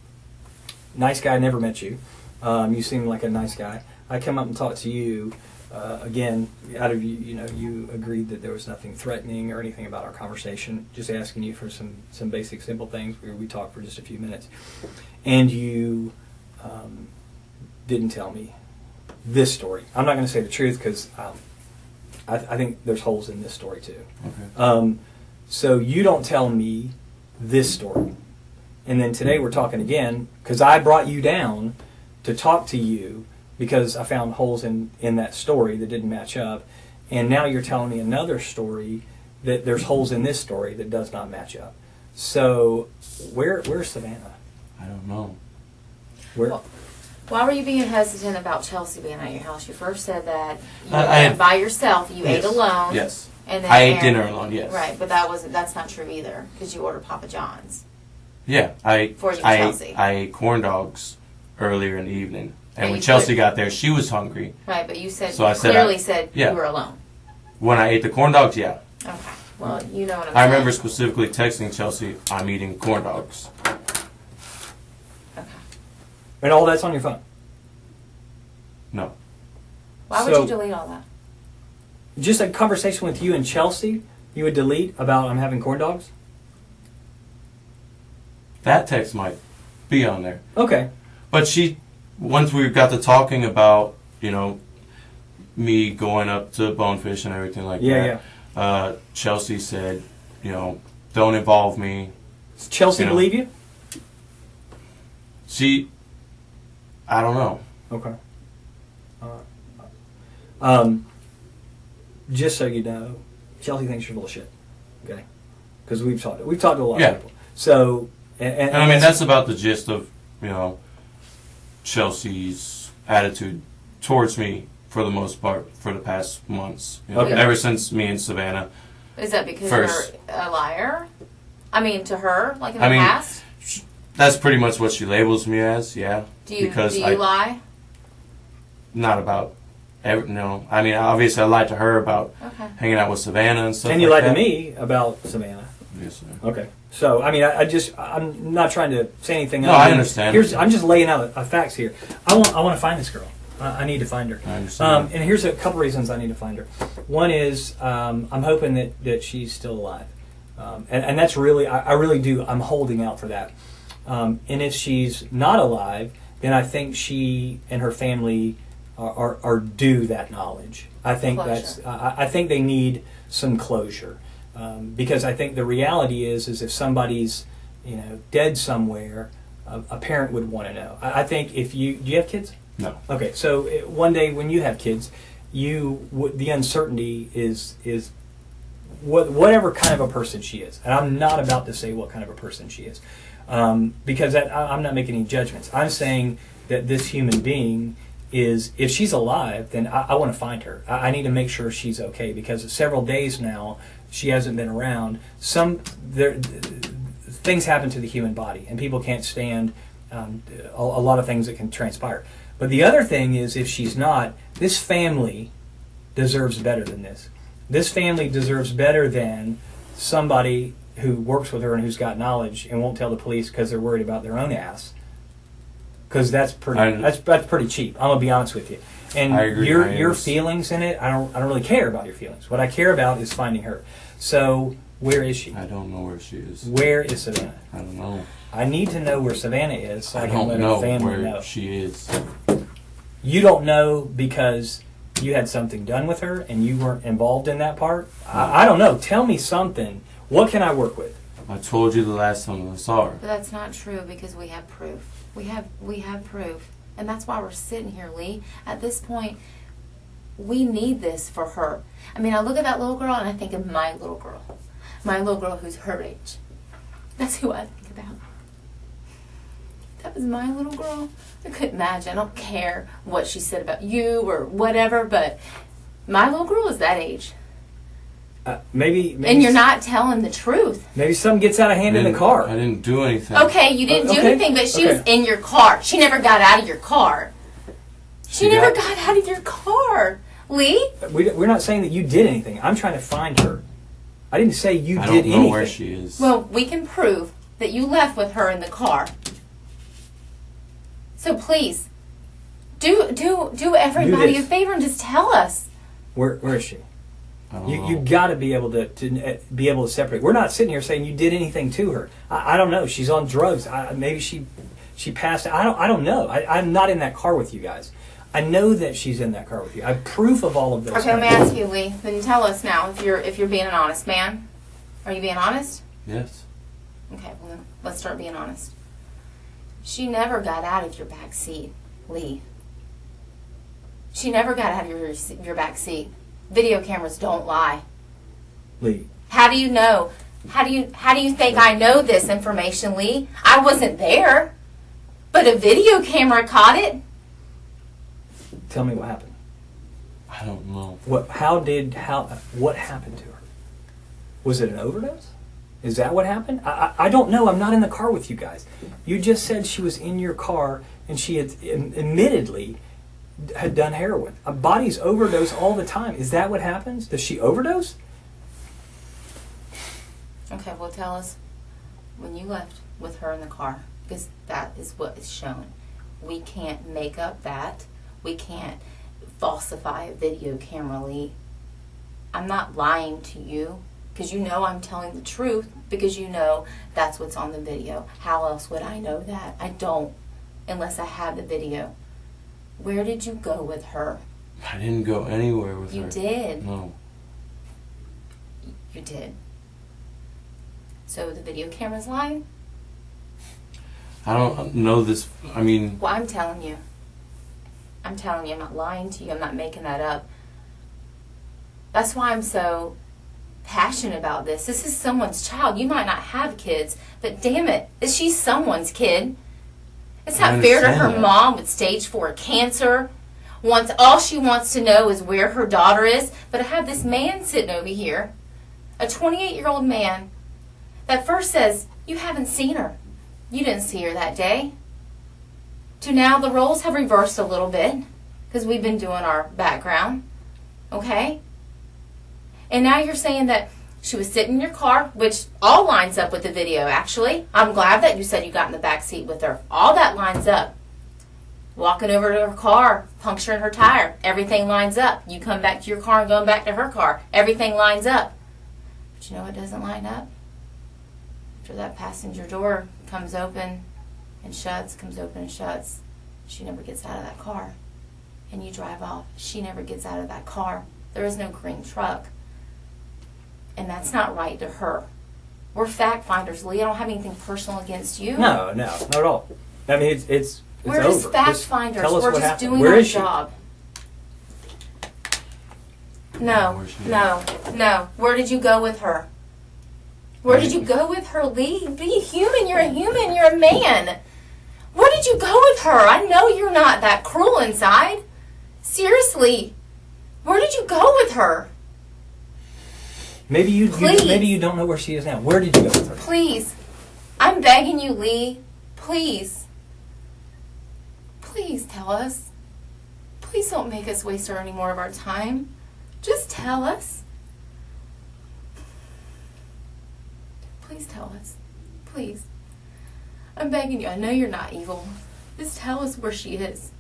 nice guy, never met you. You seem like a nice guy. I come up and talk to you. Again, out of you agreed that there was nothing threatening or anything about our conversation. Just asking you for some basic, simple things. We talked for just a few minutes, and you didn't tell me this story. I'm not going to say the truth because I think there's holes in this story too. Okay. So you don't tell me this story, and then today we're talking again because I brought you down to talk to you. Because I found holes in that story that didn't match up. And now you're telling me another story that there's holes in this story that does not match up. So where's Savannah? I don't know. Where? Why were you being hesitant about Chelsea being at your house? You first said that you I went by yourself. You ate alone. Yes. And then I ate dinner alone. Yes. Right, but that's not true either because you ordered Papa John's. Yeah, For Chelsea. I ate corn dogs earlier in the evening. And And when you Chelsea got there, she was hungry. Right, but you said So I said clearly said yeah. you were alone. When I ate the corn dogs, yeah. Okay. Well, you know what I'm I saying. remember specifically texting Chelsea, I'm eating corn dogs. Okay. And all that's on your phone? No. Why would So- you delete all that? Just a conversation with you and Chelsea you would delete about I'm having corn dogs? That text might be on there. Okay. But once we got to talking about, me going up to Bonefish and everything like that, Chelsea said, don't involve me. Does Chelsea believe you? I don't know. Okay. Just so you know, Chelsea thinks you're bullshit. Okay, because we've talked to a lot of people. So, and I mean that's about the gist of Chelsea's attitude towards me for the most part for the past months. Okay. Ever since me and Savannah. Is that because First. you're a liar? I mean, to her, like in the I mean, past? That's pretty much what she labels me as. Yeah. Do you because lie? Not about. No, I mean obviously I lied to her about hanging out with Savannah and stuff. And you like lied that. to me about Savannah. Yes, sir. Okay. So, I mean, I'm not trying to say anything. No, I understand. I'm just laying out facts here. I want to find this girl. I need to find her. I understand. And here's a couple reasons I need to find her. One is I'm hoping that she's still alive. And that's really, I really do, I'm holding out for that. And if she's not alive, then I think she and her family are due that knowledge. I think Closure. I think they need some closure. Because I think the reality is if somebody's dead somewhere, a parent would want to know. I think do you have kids? No. Okay, so one day when you have kids, the uncertainty is whatever kind of a person she is, and I'm not about to say what kind of a person she is, because I'm not making any judgments. I'm saying that this human being is, if she's alive, then I want to find her. I need to make sure she's okay because several days now she hasn't been around. Things happen to the human body, and people can't stand a lot of things that can transpire. But the other thing is, if she's not, this family deserves better than this. This family deserves better than somebody who works with her and who's got knowledge and won't tell the police because they're worried about their own ass. Because that's pretty cheap. I'm gonna be honest with you. And I agree. your feelings in it, I don't really care about your feelings. What I care about is finding her. So where is she? I don't know where she is. Where is Savannah? I don't know. I need to know where Savannah is so I can don't let know her family where know. she is. You don't know because you had something done with her and you weren't involved in that part? I don't know. Tell me something. What can I work with? I told you the last time I saw her. But that's not true because we have proof. We have proof. And that's why we're sitting here, Lee. At this point, we need this for her. I mean, I look at that little girl and I think of my little girl. My little girl who's her age. That's who I think about. That was my little girl. I couldn't imagine. I don't care what she said about you or whatever, but my little girl is that age. Maybe and you're not telling the truth. Maybe something gets out of hand in the car. I didn't do anything. Okay, you didn't do anything, but she was in your car. She never got out of your car. She never got out of your car. Lee? We're not saying that you did anything. I'm trying to find her. I didn't say you did anything. I don't know where she is. Well, we can prove that you left with her in the car. So please, do everybody a favor and just tell us. Where is she? You got to be able to separate. We're not sitting here saying you did anything to her. I don't know. She's on drugs. Maybe she passed. I don't know. I'm not in that car with you guys. I know that she's in that car with you. I have proof of all of this. Okay, let me ask you, Lee. Then tell us now if you're being an honest man. Are you being honest? Yes. Okay, well then, let's start being honest. She never got out of your back seat, Lee. She never got out of your back seat. Video cameras don't lie. Lee. How do you know? How do you think I know this information, Lee? I wasn't there, but a video camera caught it. Tell me what happened. I don't know. What happened to her? Was it an overdose? Is that what happened? I don't know. I'm not in the car with you guys. You just said she was in your car and she had admittedly had done heroin. Bodies overdose all the time. Is that what happens? Does she overdose? Okay, well tell us when you left with her in the car, because that is what is shown. We can't make up that. We can't falsify a video camera, Lee. I'm not lying to you because you know I'm telling the truth because you know that's what's on the video. How else would I know that? I don't unless I have the video. Where did you go with her? I didn't go anywhere with her. You did. No. You did. So the video camera's lying? I don't know this. I mean... Well, I'm telling you. I'm telling you. I'm not lying to you. I'm not making that up. That's why I'm so passionate about this. This is someone's child. You might not have kids, but damn it, she's someone's kid. It's not fair to her mom with stage 4 cancer. All she wants to know is where her daughter is. But I have this man sitting over here, a 28-year-old man, that first says, you haven't seen her. You didn't see her that day. To now the roles have reversed a little bit because we've been doing our background. Okay? And now you're saying that she was sitting in your car, which all lines up with the video, actually. I'm glad that you said you got in the back seat with her. All that lines up. Walking over to her car, puncturing her tire. Everything lines up. You come back to your car and going back to her car. Everything lines up. But you know what doesn't line up? After that passenger door comes open and shuts, comes open and shuts, she never gets out of that car. And you drive off. She never gets out of that car. There is no green truck. And that's not right to her. We're fact finders, Lee. I don't have anything personal against you. No, not at all. I mean, it's we're over. just fact finders. We're just doing Where our is she? job. No. Where did you go with her? Where did you go with her, Lee? Be human. You're a human. You're a man. Where did you go with her? I know you're not that cruel inside. Seriously. Where did you go with her? Maybe you don't know where she is now. Where did you go with her? Please. I'm begging you, Lee. Please. Please tell us. Please don't make us waste any more of our time. Just tell us. Please tell us. Please. I'm begging you. I know you're not evil. Just tell us where she is.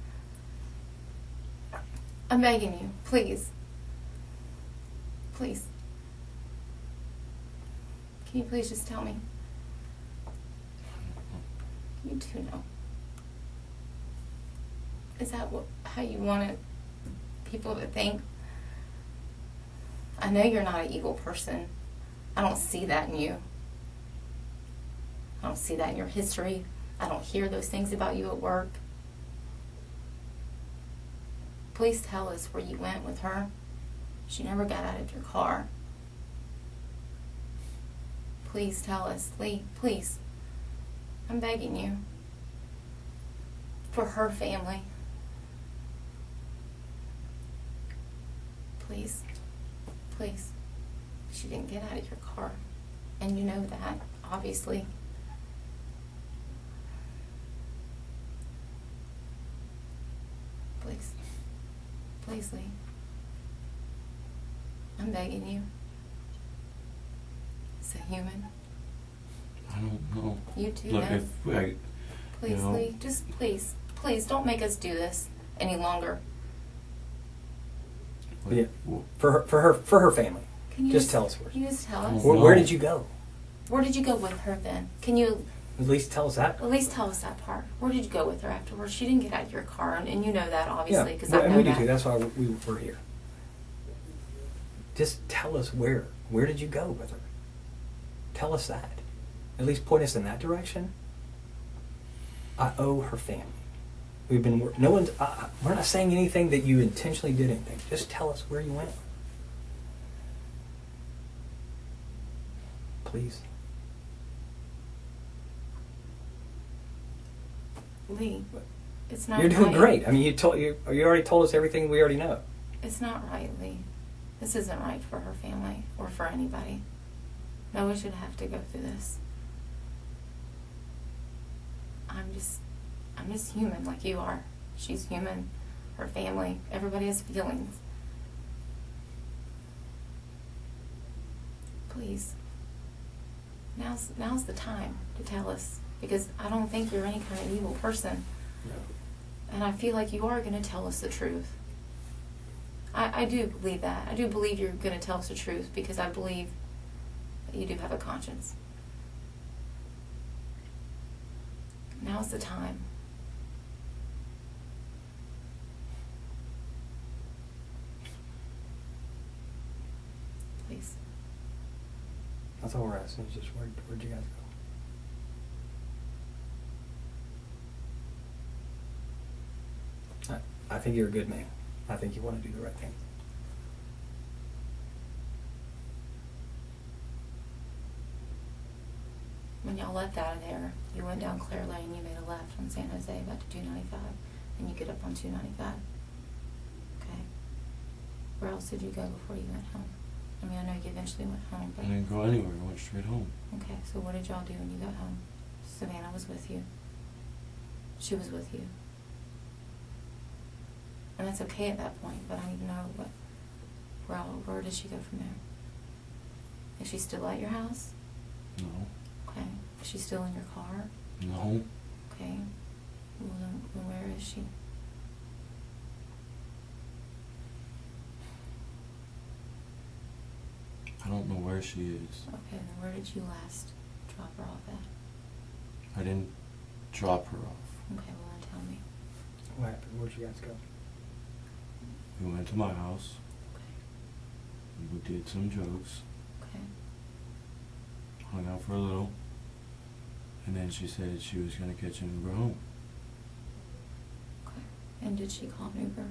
I'm begging you. Please. Please. Can you please just tell me? You do know. Is that how you wanted people to think? I know you're not an evil person. I don't see that in you. I don't see that in your history. I don't hear those things about you at work. Please tell us where you went with her. She never got out of your car. Please tell us, Lee, please. I'm begging you. For her family. Please. Please. She didn't get out of your car. And you know that, obviously. Please. Please, Lee. I'm begging you. As a human. I don't know. You too Look, know. if I, Please, you know, Lee. Just please. Please don't make us do this any longer. Yeah. For her family. Can you Just tell us where. Can you just tell us? Where did you go? Where did you go with her then? Can you At least tell us that. at least tell us that part? Where did you go with her afterwards? She didn't get out of your car, and you know that obviously because I and know we do that. too. That's why we're here. Just tell us where. Where did you go with her? Tell us that. At least point us in that direction. I owe her family. We've been no one's. We're not saying anything that you intentionally did anything. Just tell us where you went. Please. Lee, it's not. You're doing right. great. I mean, you already told us everything we already know. It's not right, Lee. This isn't right for her family or for anybody. No one should have to go through this. I'm just human like you are. She's human. Her family. Everybody has feelings. Please. Now's the time to tell us. Because I don't think you're any kind of evil person. No. And I feel like you are going to tell us the truth. I do believe that. I do believe you're going to tell us the truth because I believe that you do have a conscience. Now's the time. Please. That's all we're asking. Is just where'd you guys go? I think you're a good man. I think you want to do the right thing. When y'all left out of there, you went down Clare Lane, you made a left on San Jose back to 295, and you get up on 295. Okay. Where else did you go before you went home? I mean, I know you eventually went home, I but... didn't go anywhere. I went straight home. Okay, so what did y'all do when you got home? Savannah was with you. She was with you. And that's okay at that point, but I need to know where did she go from there? Is she still at your house? No. Okay. Is she still in your car? No. Okay. Well, then where is she? I don't know where she is. Okay, then where did you last drop her off at? I didn't drop her off. Okay, well then tell me. What happened? Where'd you guys go? We went to my house. Okay. We did some jokes. Okay. Hung out for a little. And then she said she was going to catch an Uber home. Okay. And did she call an Uber?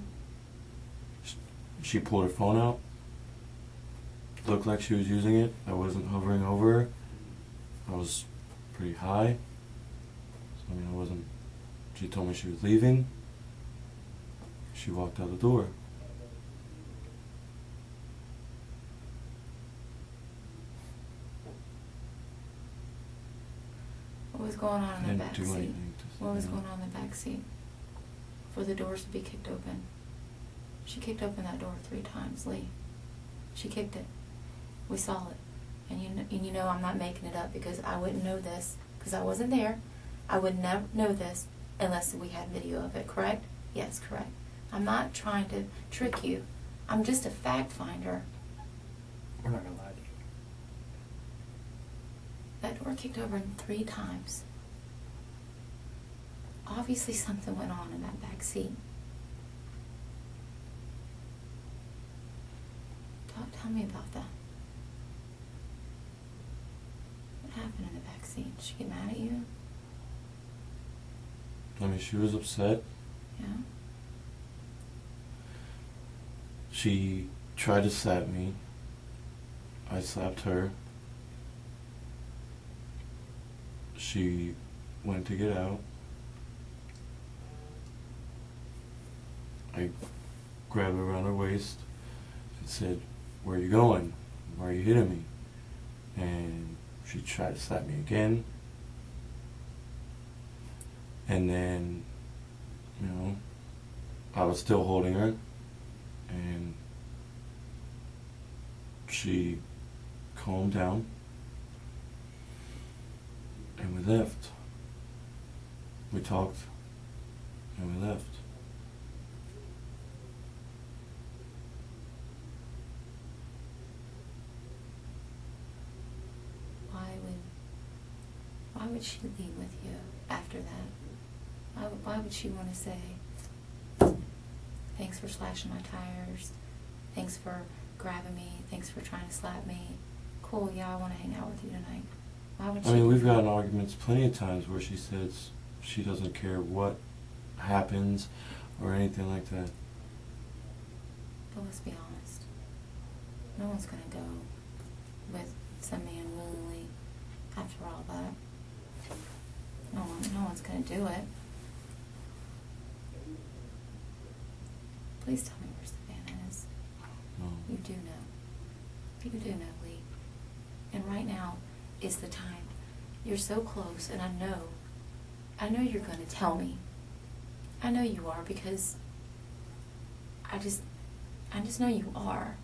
She pulled her phone out. Looked like she was using it. I wasn't hovering over her. I was pretty high. So, I mean, I wasn't... She told me she was leaving. She walked out the door. What was going on in the Didn't back do seat? anything to, What was you know. going on in the back seat? For the doors to be kicked open. She kicked open that door 3 times, Lee. She kicked it. We saw it. And you know I'm not making it up because I wouldn't know this because I wasn't there. I would never know this unless we had video of it, correct? Yes, correct. I'm not trying to trick you. I'm just a fact finder. We're not gonna lie to you. That door kicked open 3 times. Obviously something went on in that back seat. Tell me about that. happened in the back seat? Did she get mad at you? I mean, she was upset. Yeah. She tried to slap me. I slapped her. She went to get out. I grabbed her around her waist and said, "Where are you going? Why are you hitting me?" And she tried to slap me again. And then, you know, I was still holding her, and she calmed down, and we left. We talked, and we left. Why would she leave with you after that? Why would she want to say, thanks for slashing my tires, thanks for grabbing me, thanks for trying to slap me, cool, yeah, I want to hang out with you tonight? Why would she? I mean, we've gotten arguments plenty of times where she says she doesn't care what happens or anything like that. But let's be honest. No one's going to go with some man willingly after all that. No one's going to do it. Please tell me where Savannah is. No. You do know. You do know, Lee. And right now is the time. You're so close, and I know you're going to tell me. I know you are, because I just know you are.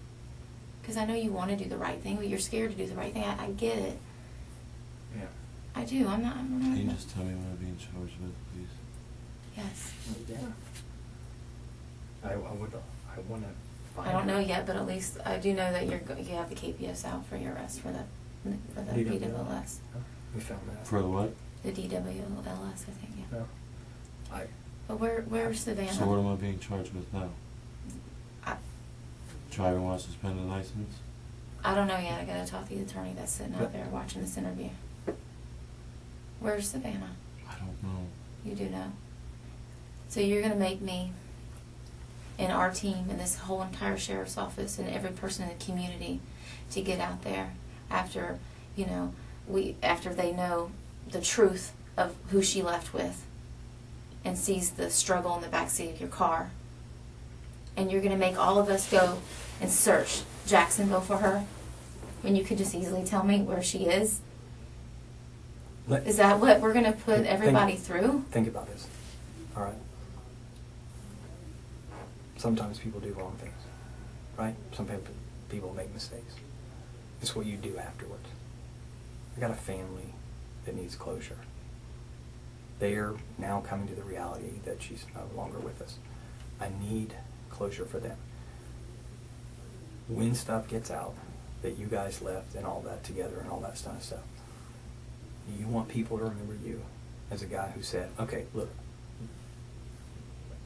Because I know you want to do the right thing, but you're scared to do the right thing. I get it. Yeah. I do. I'm not. Can you just tell me what I'm being charged with, please? Yes. Yeah. I want to find I don't know out. yet, but at least I do know that you have the KPS out for your arrest for the DWLS. We found that. For the what? The DWLS, I think. Yeah. No. But where's Savannah? So what am I being charged with now? Driving while suspended license? I don't know yet. I gotta talk to the attorney that's sitting out there watching this interview. Where's Savannah? I don't know. You do know. So you're gonna make me and our team and this whole entire sheriff's office and every person in the community to get out there after, after they know the truth of who she left with and sees the struggle in the backseat of your car. And you're gonna make all of us go and search Jacksonville for her when you could just easily tell me where she is? Is that what we're going to put everybody through? Think about this. All right. Sometimes people do wrong things, right? Some people make mistakes. It's what you do afterwards. I got a family that needs closure. They are now coming to the reality that she's no longer with us. I need closure for them. When stuff gets out that you guys left and all that together and all that kind of stuff, you want people to remember you as a guy who said, okay, look,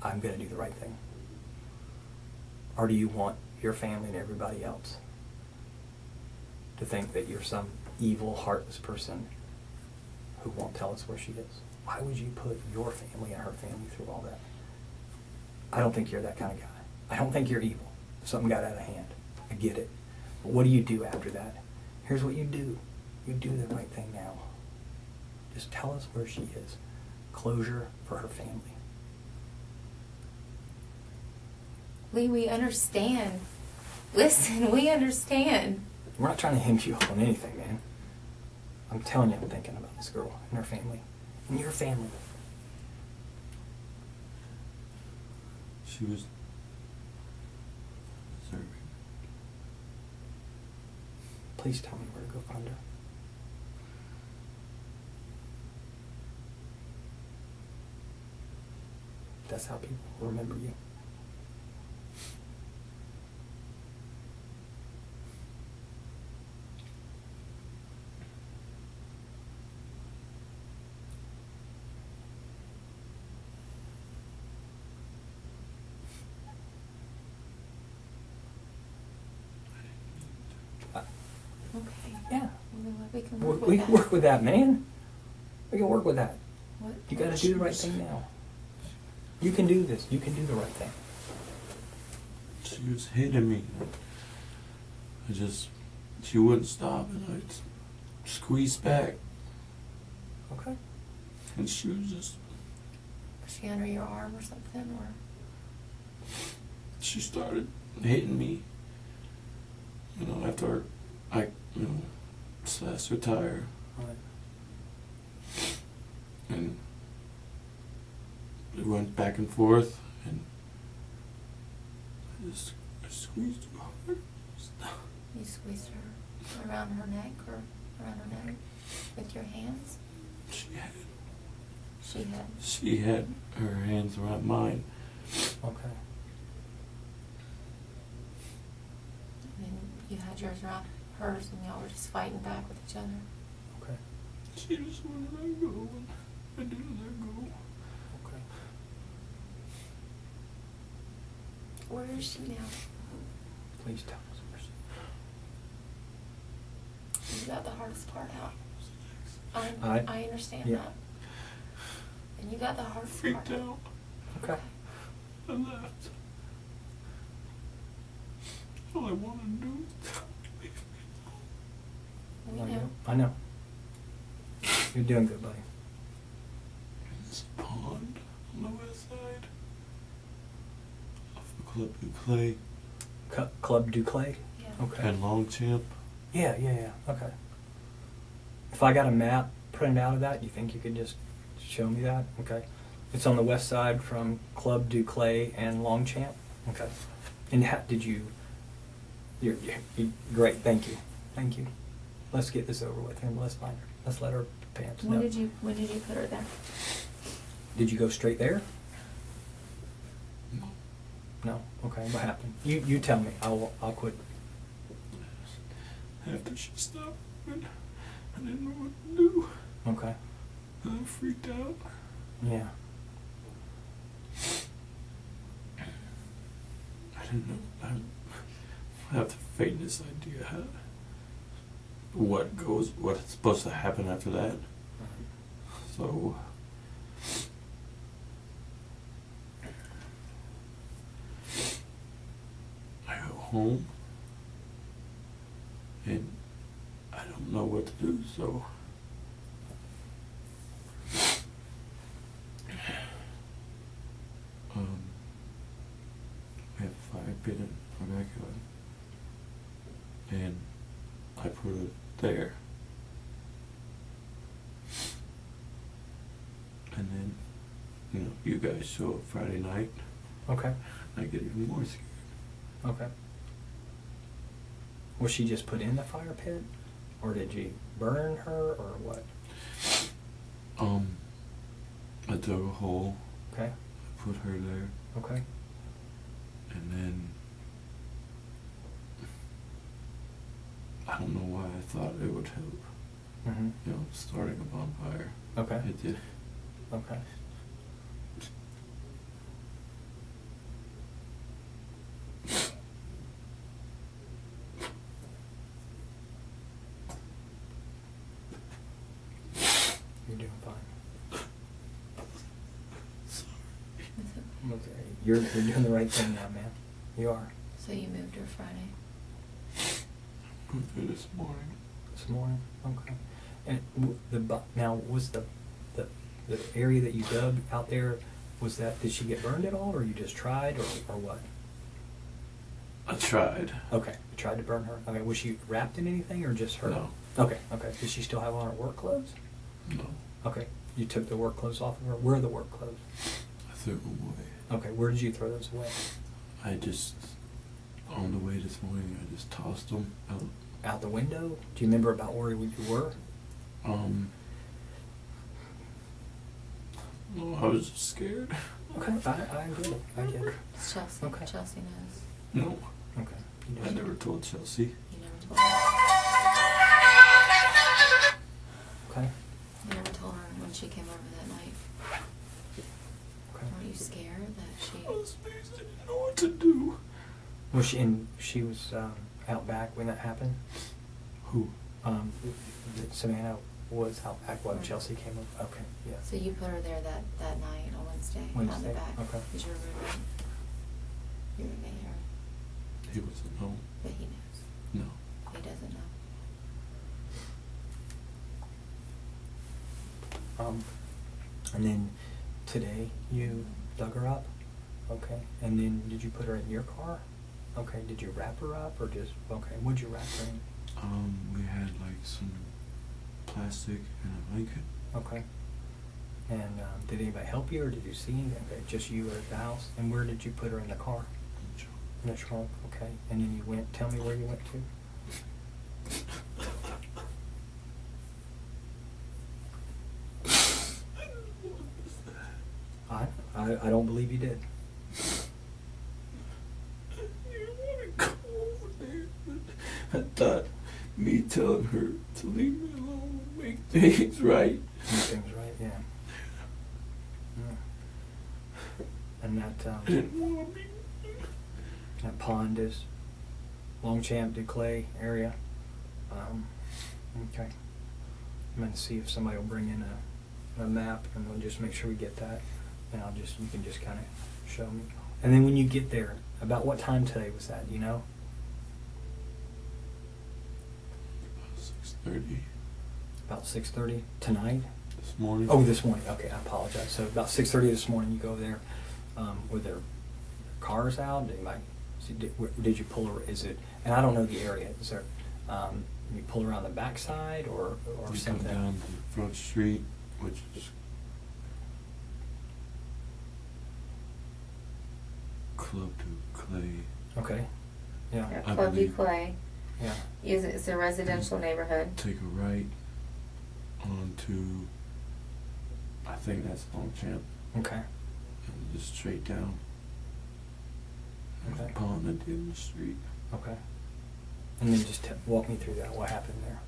I'm going to do the right thing? Or do you want your family and everybody else to think that you're some evil, heartless person who won't tell us where she is? Why would you put your family and her family through all that? I don't think you're that kind of guy. I don't think you're evil. Something got out of hand. I get it. But what do you do after that? Here's what you do. You do the right thing now. Just tell us where she is. Closure for her family. Lee, we understand. Listen, we understand. We're not trying to hem you up on anything, man. I'm telling you, I'm thinking about this girl and her family. And your family. She was serving. Please tell me where to go find her. That's how people remember you. Okay. Yeah. We can work with We that. can work with that, man. We can work with that. What? You got to do the right thing now. You can do this. You can do the right thing. She was hitting me. She wouldn't stop, and I squeezed back, Okay. and she was just, Was she under your arm or something, or? she started hitting me, after I, slashed her tire, All right. and we went back and forth, and I squeezed her hard. You squeezed her around her neck or around her neck with your hands? She She had. had her hands around mine. Okay. And then you had yours around hers, and y'all were just fighting back with each other. Okay. She just wouldn't let go, and I didn't let go. Okay. Where is she now? Please tell us. You got the hardest part out. I understand yeah. that. And you got the hardest Freaked part out. Okay. I left. All I wanted to do was leave me alone. We know. I know. You're doing good, buddy. There's a pond on the west side off of Club Du Clay Club Du Clay? Yeah. Okay. and Longchamp. Yeah. Okay. If I got a map printed out of that, you think you could just show me that? Okay. It's on the west side from Club Du Clay and Longchamp. Okay. And did you? You're great. Thank you. Let's get this over with, and let's find her. Let's let her pants. When did you put her there? Did you go straight there? No. No. Okay. What happened? You tell me. I'll quit. After she stopped, I didn't know what to do. Okay. I freaked out. Yeah. I didn't know. I have the faintest idea what's supposed to happen after that. So I go home and I don't know what to do, so we have a fire pit in our backyard, and I put it there, and then you guys show up Friday night. Okay. I get even more scared. Okay. Was she just put in the fire pit, or did you burn her, or what? I dug a hole. Okay. I put her there, Okay. and then I don't know why I thought it would help. Mhm. Starting a bonfire. Okay. It did. Okay. You're doing fine. Okay. You're doing the right thing now, man. You are. So you moved her Friday. Moved her this morning. This morning. Okay. And now was the area that you dug out there, did she get burned at all, or you just tried, or what? I tried. Okay. You tried to burn her. Okay. Was she wrapped in anything, or just her? No. Okay. Okay. Did she still have on her work clothes? No. Okay. You took the work clothes off of her. Where are the work clothes? I threw them away. Okay. Where did you throw those away? On the way this morning, I just tossed them out. Out the window? Do you remember about where you were? No, I was just scared. Okay. I get it. I get it. It's Chelsea. Okay. Chelsea knows. No. Okay. You I just- never told Chelsea. You never told her. Okay. You never told her when she came over that night. Okay. Were you scared that she? I was scared. I didn't know what to do. Was she was out back when that happened? Who? Savannah was out back while Chelsea came up. Okay, yeah. So you put her there that night on Wednesday, out in the Wednesday, back. okay. Is your roommate? Your roommate, He wasn't home. but he knows. No. He doesn't know. And then today you dug her up, okay? And then did you put her in your car? Okay. Did you wrap her up or just okay? What'd you wrap her in? We had like some plastic and a blanket. Okay. And did anybody help you or did you see anything? Okay, just you at the house. And where did you put her in the car? In the trunk. Okay. And then you went. Tell me where you went to. I don't believe you did. I thought me telling her to leave me alone would make things right. Make things right, yeah. And that I didn't want to be. that pond is Longchamp DeClay area. Okay. I'm gonna see if somebody will bring in a map, and we'll just make sure we get that. And you can just kind of show me. And then when you get there, about what time today was that? Do you know? 6:30 About 6:30 tonight. this morning. Oh, this morning. Okay, I apologize. So about 6:30 this morning, you go there. Were there cars out? Did you pull her? Is it? And I don't know the area. Is there? You pull around the backside or We come something? down the front street, which is Club to Clay. Okay. Yeah. Yeah, I Club believe- Clay. Yeah. It's a residential neighborhood. Take a right onto, I think that's Longchamp, Okay. and just straight down. There's Okay. a pond at the end of the street. Okay. And then just walk me through that. What happened there?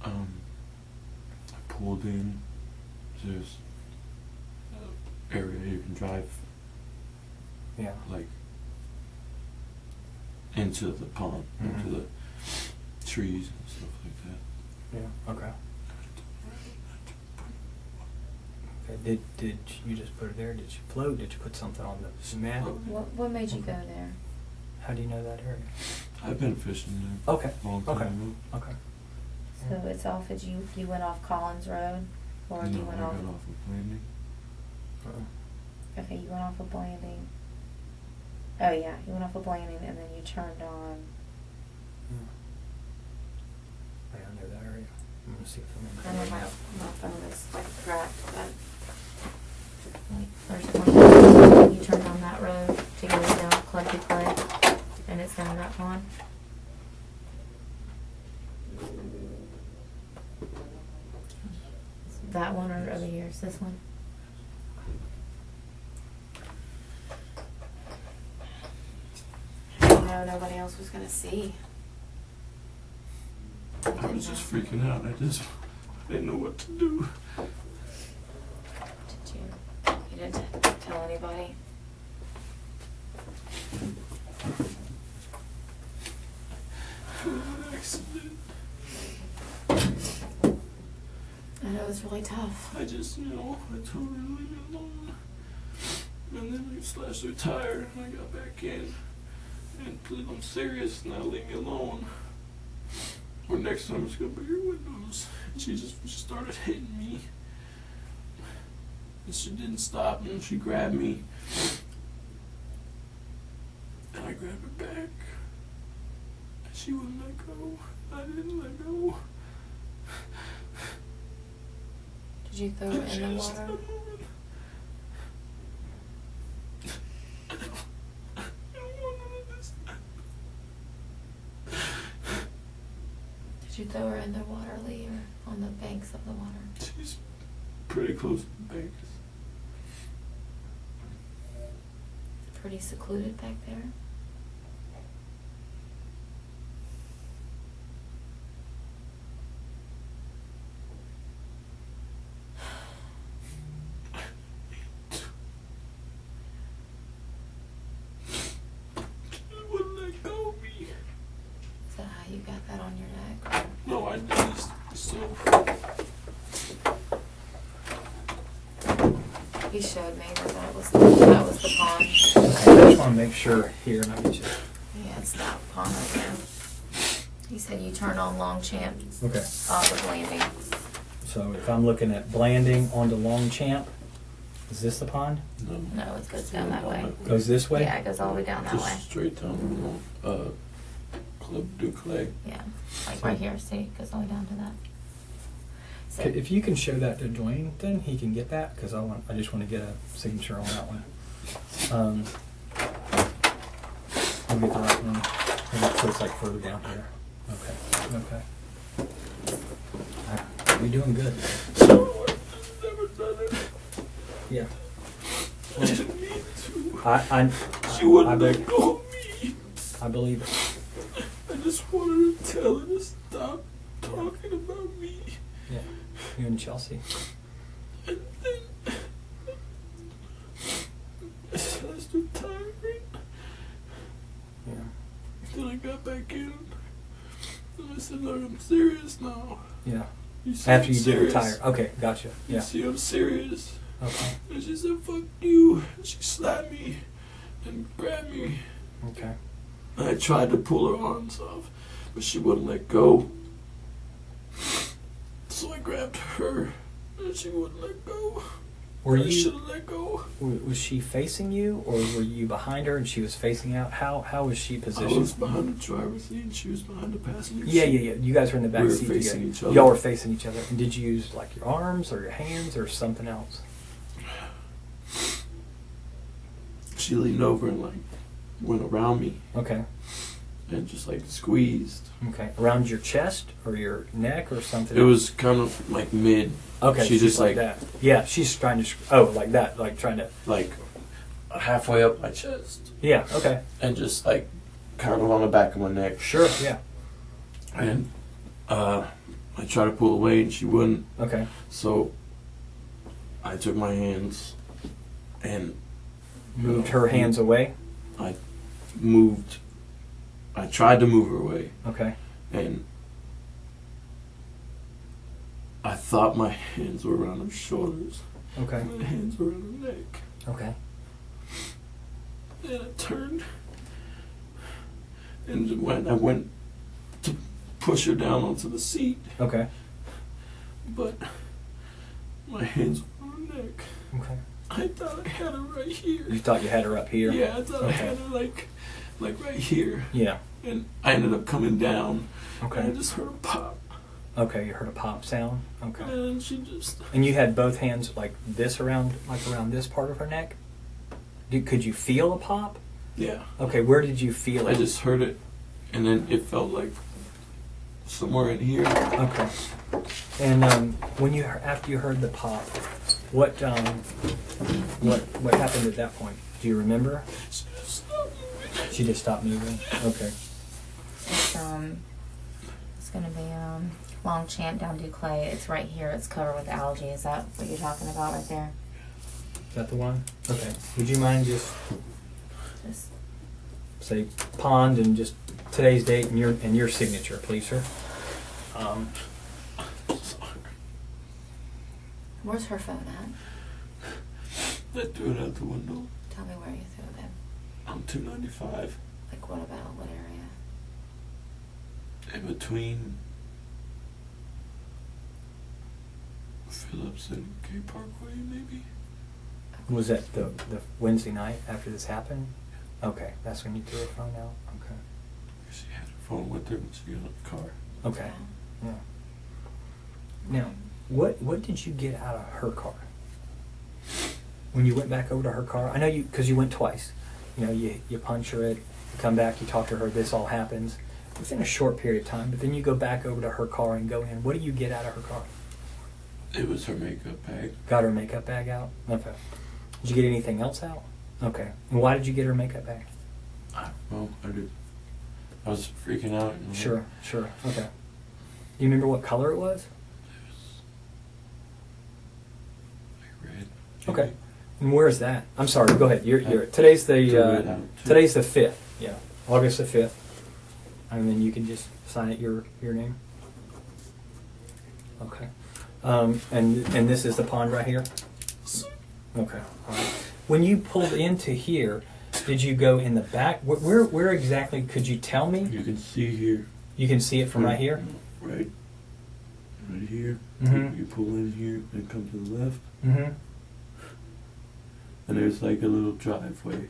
I pulled in. There's an area you can drive Yeah. like into the pond, Mhm. into the trees and stuff like that. Yeah. Okay. Okay. Did you just put it there? Did you float? Did you put something on the mat? What made you go there? How do you know that area? I've been fishing there Okay. a long time Okay. ago. Okay. So it's off. You went off Collins Road, or No, you I went got off? off of landing. Okay, you went off of Blanding. Oh yeah, you went off of Blanding, and then you turned on. Right under that area. I'm gonna see if I'm I in know the my map. phone is like cracked, but there's one. You turned on that road to go down Club to Clay, and it's down that pond. That one or over here? Is this one? No, nobody else was gonna see. I was just freaking out. I didn't know what to do. Did you? You didn't tell anybody? An accident. I know it was really tough. I just, I told her to leave me alone. And then we slashed her tire and I got back in. And please, I'm serious, now leave me alone. Or next time it's gonna be your windows. And she started hitting me. And she didn't stop and she grabbed me. And I grabbed her back. And she wouldn't let go. I didn't let go. Did you throw it in the water? Did you throw her in the water, Lee, or on the banks of the water? She's pretty close to the banks. Pretty secluded back there. She wouldn't let go of me. Is that how my knees. So He showed me that was the pond. Okay, I just want to make sure here, and I'll get you. Yeah, it's that pond right there. He said you turn on Longchamp Okay. off of landing. So if I'm looking at Blanding onto Longchamp, is this the pond? No, it goes down that way. Goes this way? Yeah, it goes all the way down that just way. straight down Club du Clay. Yeah, like right here. See, it goes all the way down to that. So, If you can show that to Dwayne, then he can get that, because I just want to get a signature on that one. I'll get the right one. So it's like further down here. Okay. You're doing good. Never done it. Yeah. I didn't mean to. I She wouldn't I let beg- go of me. I believe it. I just wanted to tell her to stop talking about me. Yeah. You and Chelsea. And then I said, "That's too tiring." Yeah. Then I got back in. And I said, "Look, I'm serious now. Yeah. You see After I'm you did serious? retire. Okay, gotcha. You Yeah. see I'm serious." Okay. And she said, "Fuck you." And she slapped me and grabbed me. Okay. I tried to pull her arms off, but she wouldn't let go. So I grabbed her, and she wouldn't let go. Were I you? should have let go. Was she facing you, or were you behind her and she was facing out? How was she I positioned? was behind the driver's seat, and she was behind the passenger Yeah. seat. You guys were in the back We were seat facing together. each other. Y'all were facing each other. And did you use like your arms or your hands or something else? She leaned over and like went around me Okay. and just like squeezed. Okay. Around your chest or your neck or something? It else? was kind of like mid. Okay. She just like that. Yeah. She's trying to. Like that. Like trying to. like halfway up my chest Yeah. Okay. and just like kind of on the back of my neck. Sure. Yeah. And I tried to pull away and she wouldn't. Okay. So I took my hands and Moved her hands away. moved. I tried to move her away, Okay. and I thought my hands were around her shoulders. Okay. My hands were around her neck. Okay. And I turned, and when I went to push her down onto the seat, Okay. but my hands were on her neck. Okay. I thought I had her right here. You thought you had her up here? Yeah, I thought I Okay. had her like right here. Yeah. And I ended up coming down. Okay. And I just heard a pop. Okay, you heard a pop sound. Okay. And she just. And you had both hands like this around this part of her neck? Could you feel a pop? Yeah. Okay, where did you feel I it? just heard it, and then it felt like somewhere in here. Okay. And when you after you heard the pop, what happened at that point? Do you remember? She just stopped moving. She just stopped moving. Okay. It's gonna be Longchamp down Duclay. It's right here. It's covered with algae. Is that what you're talking about right there? Is that the one? Okay. Would you mind just say pond and just today's date and your signature, please, sir? Where's her phone at? I threw it out the window. Tell me where you threw it. On 295. Like what about what area? In between Phillips and K Parkway, maybe. Was that the Wednesday night after this happened? Okay, that's when you threw her phone out. Okay. She had her phone with her when she got in the car. Okay. Yeah. Now, what did you get out of her car? When you went back over to her car, I know because you went twice. You know, you puncture it, you come back, you talk to her. This all happens within a short period of time. But then you go back over to her car and go in. What do you get out of her car? It was her makeup bag. Got her makeup bag out. Okay. Did you get anything else out? Okay. And why did you get her makeup bag? Well, I was freaking out. You know? Sure. Okay. Do you remember what color it was? It was like red. Okay. maybe. And where is that? I'm sorry. Go ahead. Today's Threw it the out, too. today's the 5th. Yeah, August the 5th. And then you can just sign it your name. Okay. And this is the pond right here? Okay. All right. When you pulled into here, did you go in the back? Where exactly, could you tell me? You can see here. You can see it from right here? Right here. Mm-hmm. You pull in here and come to the left. Mm-hmm. And there's like a little driveway.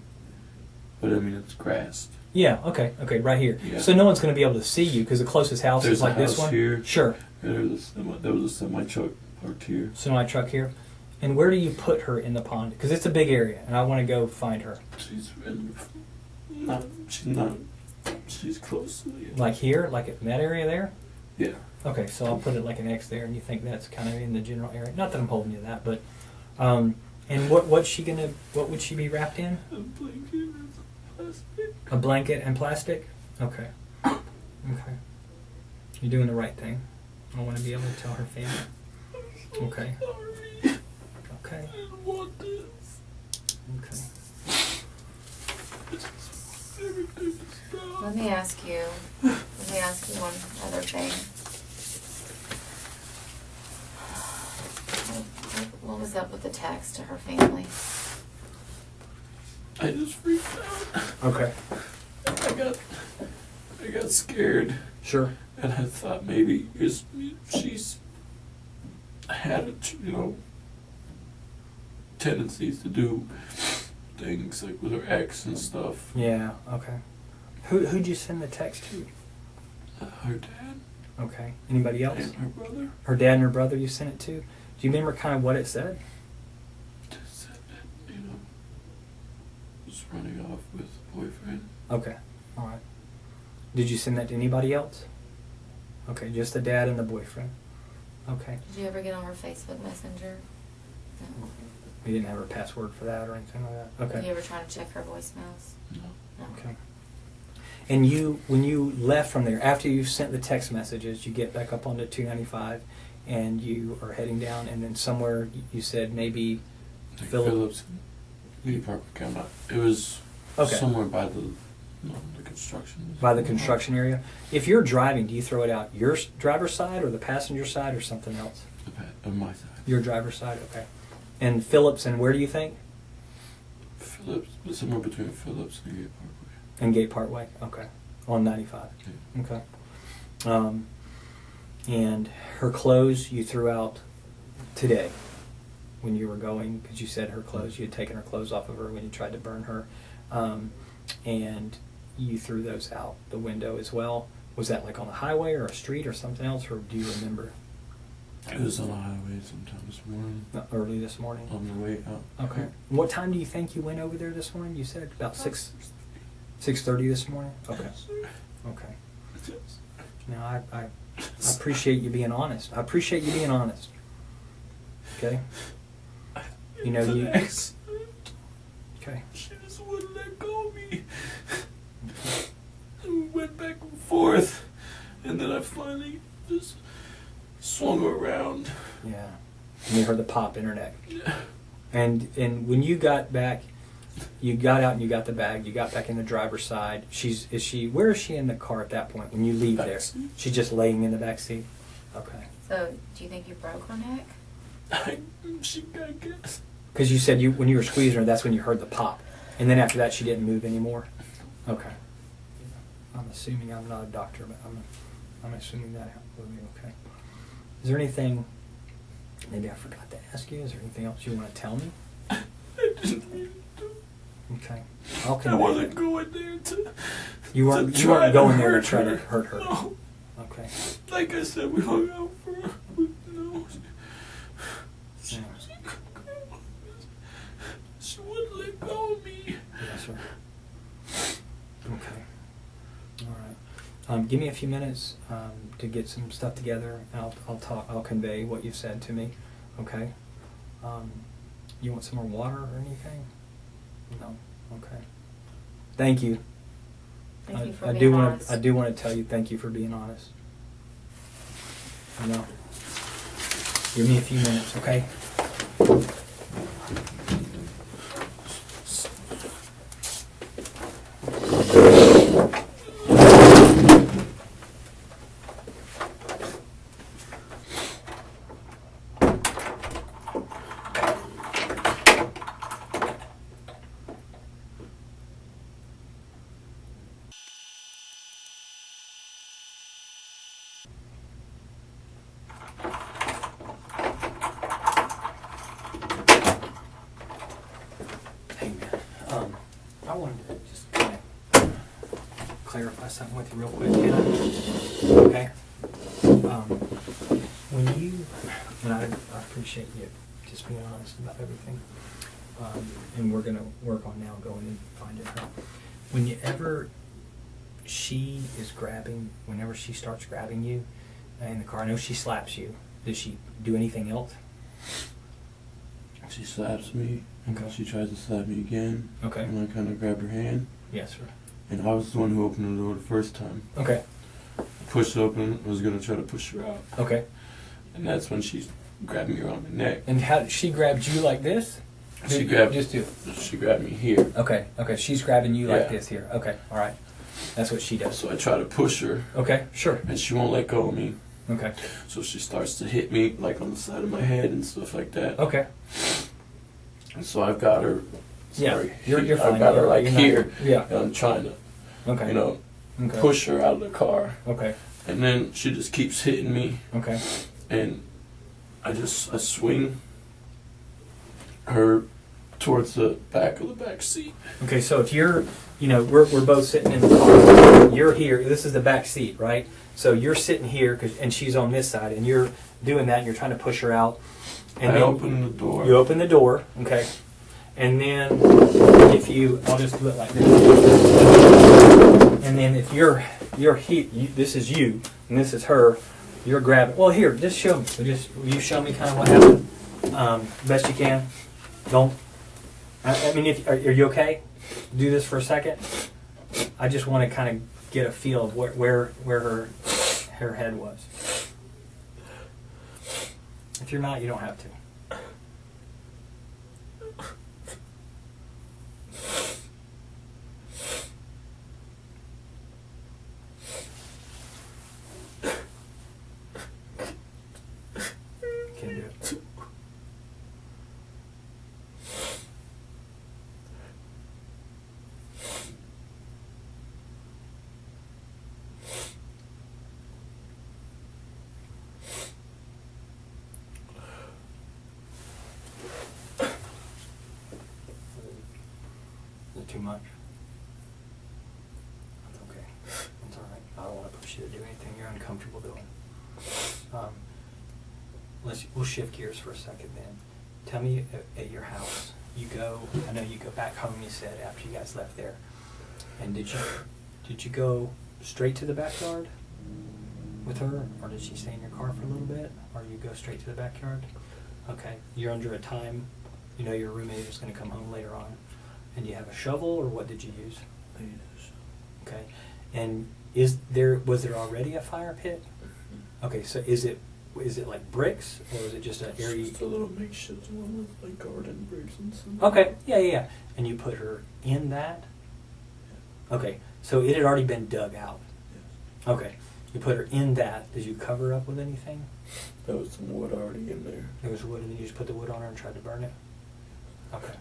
But I mean, it's grassed. Yeah, okay, right here. Yeah. So no one's going to be able to see you because the closest house There's is like a house this one? here. Sure. And there was a semi-truck parked here. Semi-truck here. And where do you put her in the pond? Because it's a big area, and I want to go find her. She's close to the Like here? Like in that area there? Yeah. Okay, so I'll put it like an X there, and you think that's kind of in the general area. Not that I'm holding you to that, but... and what would she be wrapped in? A blanket and plastic. A blanket and plastic? Okay. Okay. You're doing the right thing. I want to be able to tell her family. Okay. Okay. I didn't want this. Okay. Everything to stop. Let me ask you one other thing. What was up with the text to her family? I just freaked out. Okay. I got scared. Sure. And I thought maybe she's had tendencies to do things like with her ex and stuff. Yeah, okay. Who'd you send the text to? Her dad. Okay. Anybody else? And her brother. Her dad and her brother you sent it to? Do you remember kind of what it said? Just said that, was running off with a boyfriend. Okay. All right. Did you send that to anybody else? Okay, just the dad and the boyfriend. Okay. Did you ever get on her Facebook Messenger? No. You didn't have her password for that or anything like that? Okay. Did you ever try to check her voicemails? No. No. Okay. And when you left from there, after you sent the text messages, you get back up onto 295 and you are heading down, and then somewhere you said maybe Phillips. It was okay. somewhere by the construction. By the construction area. If you're driving, do you throw it out your driver's side or the passenger side or something else? On my side. Your driver's side, okay. And Phillips, and where do you think? Phillips, somewhere between Phillips and Gate Parkway. And Gate Parkway, okay. On 95. Yeah. Okay. And her clothes you threw out today when you were going, because you said her clothes, you had taken her clothes off of her when you tried to burn her. And you threw those out the window as well. Was that like on the highway or a street or something else, or do you remember? It was on the highway sometime this morning. Early this morning? On the way out. Okay. What time do you think you went over there this morning? You said about 6:30 this morning? Okay. Okay. Now, I appreciate you being honest. I appreciate you being honest. Okay? You know, you... Okay. She just wouldn't let go of me. And we went back and forth. And then I finally just swung her around. Yeah. And you heard the pop in her neck. Yeah. And when you got back, you got out and you got the bag. You got back in the driver's side. Where is she in the car at that point when you leave there? She's just laying in the back seat? Okay. So, do you think you broke her neck? I guess. Because you said when you were squeezing her, that's when you heard the pop. And then after that, she didn't move anymore? Okay. I'm assuming, I'm not a doctor, but I'm assuming that will be okay. Is there anything, maybe I forgot to ask you, is there anything else you want to tell me? I didn't mean to. Okay. I wasn't going there to. You weren't going there to try to hurt her. No. Okay. Like I said, we hung out for. She wouldn't let go of me. Yes, sir. Okay. All right. Give me a few minutes to get some stuff together, and I'll convey what you've said to me. Okay. You want some more water or anything? No. Okay. Thank you. Thank you for being honest. I do want to tell you thank you for being honest. Give me a few minutes, okay? clarify something with you real quick, can I? Okay. When you, and I appreciate you just being honest about everything, and we're going to work on now going and finding her. Whenever she starts grabbing you in the car, I know she slaps you. Does she do anything else? She slaps me. Okay. She tries to slap me again. Okay. And I kind of grab her hand. Yes, sir. And I was the one who opened the door the first time. Okay. Pushed open, was going to try to push her out. Okay. And that's when she grabbed me around the neck. And how she grabbed you like this? She grabbed me here. Okay. Okay. She's grabbing you like Yeah. this here. Okay. All right. That's what she does. So I try to push her. Okay. Sure. And she won't let go of me. Okay. So she starts to hit me like on the side of my head and stuff like that. Okay. And so I've got her. Sorry, yeah. You're fine. I've got her like You're not- here. Yeah. And I'm trying to, Okay. Okay. push her out of the car. Okay. And then she just keeps hitting me. Okay. And I swing her towards the back of the back seat. Okay. So if you're, we're both sitting in the car. You're here. This is the back seat, right? So you're sitting here, and she's on this side, and you're doing that, and you're trying to push her out. And I then open the door. You open the door, okay. And then I'll just do it like this. And then if this is you, and this is her, you're grabbing. Well, here, just show me. Will you show me kind of what happened? Best you can. Don't. I mean, are you okay? Do this for a second. I just want to kind of get a feel of where her head was. If you're not, you don't have to. Can do it. Is it too much? That's okay. That's all right. I don't want to push you to do anything you're uncomfortable doing. We'll shift gears for a second then. Tell me at your house, I know you go back home, you said, after you guys left there. And did you go straight to the backyard with her? Or did she stay in your car for a little bit? Or you go straight to the backyard? Okay. You're under a time, your roommate is going to come home later on. And do you have a shovel, or what did you use? I used a shovel. Okay. And was there already a fire pit? Okay, so is it like bricks, or is it just an area? Just a little makeshift one with like garden bricks and stuff. Okay, yeah. And you put her in that? Okay, so it had already been dug out. Yes. Okay, you put her in that. Did you cover up with anything? There was some wood already in there. There was wood, and then you just put the wood on her and tried to burn it? Okay.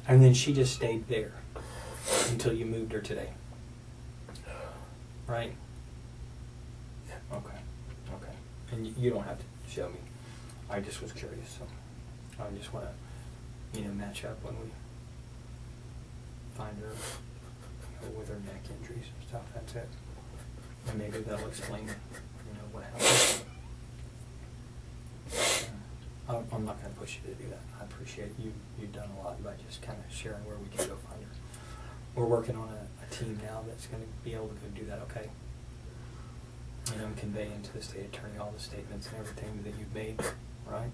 And then she just stayed there until you moved her today? Right? Yeah. Okay. And you don't have to show me. I just was curious, so I just want to, match up when we find her with her neck injuries and stuff. That's it. And maybe that'll explain, what happened. I'm not going to push you to do that. I appreciate you've done a lot by just kind of sharing where we can go find her. We're working on a team now that's going to be able to go do that, okay? And I'm conveying to the state attorney all the statements and everything that you've made, right?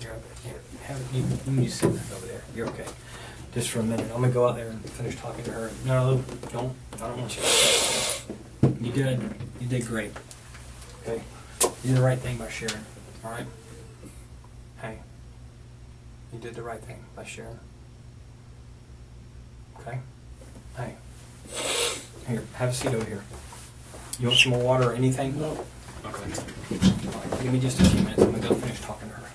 Here. You sit back over there. You're okay. Just for a minute. I'm gonna go out there and finish talking to her. No, don't. I don't want you. You did great. Okay. You did the right thing by sharing. All right. Hey. You did the right thing by sharing. Okay? Hey. Here, have a seat over here. You want some more water or anything? No. Okay. All right, give me just a few minutes. I'm going to go finish talking to her.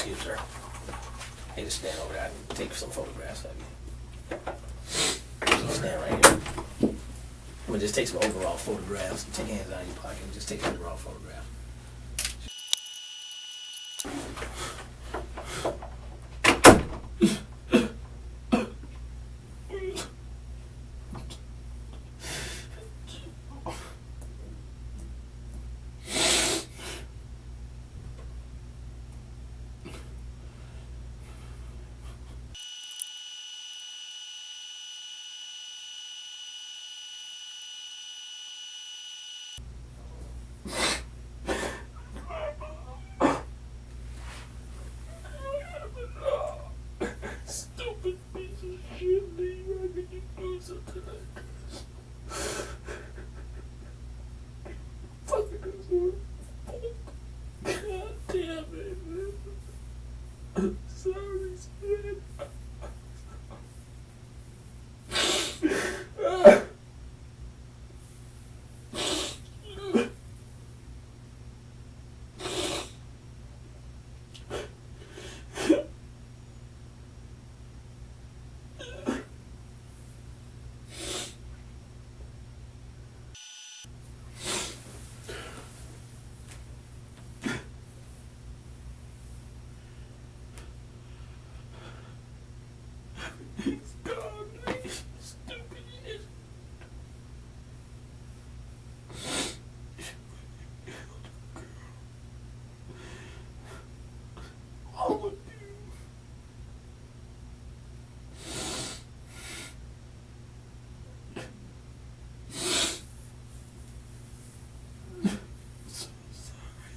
you, sir. Hey, just stand over there and take some photographs of you. Just stand right here. I'm gonna just take some overall photographs. Take your hands out of your pocket and just take an overall photograph. Stupid piece of shit, Lee. How could you do something like this? Fucking deserve. God damn it, man. I'm sorry, man. He's gone, Lee. Stupid idiot. All of you. So sorry.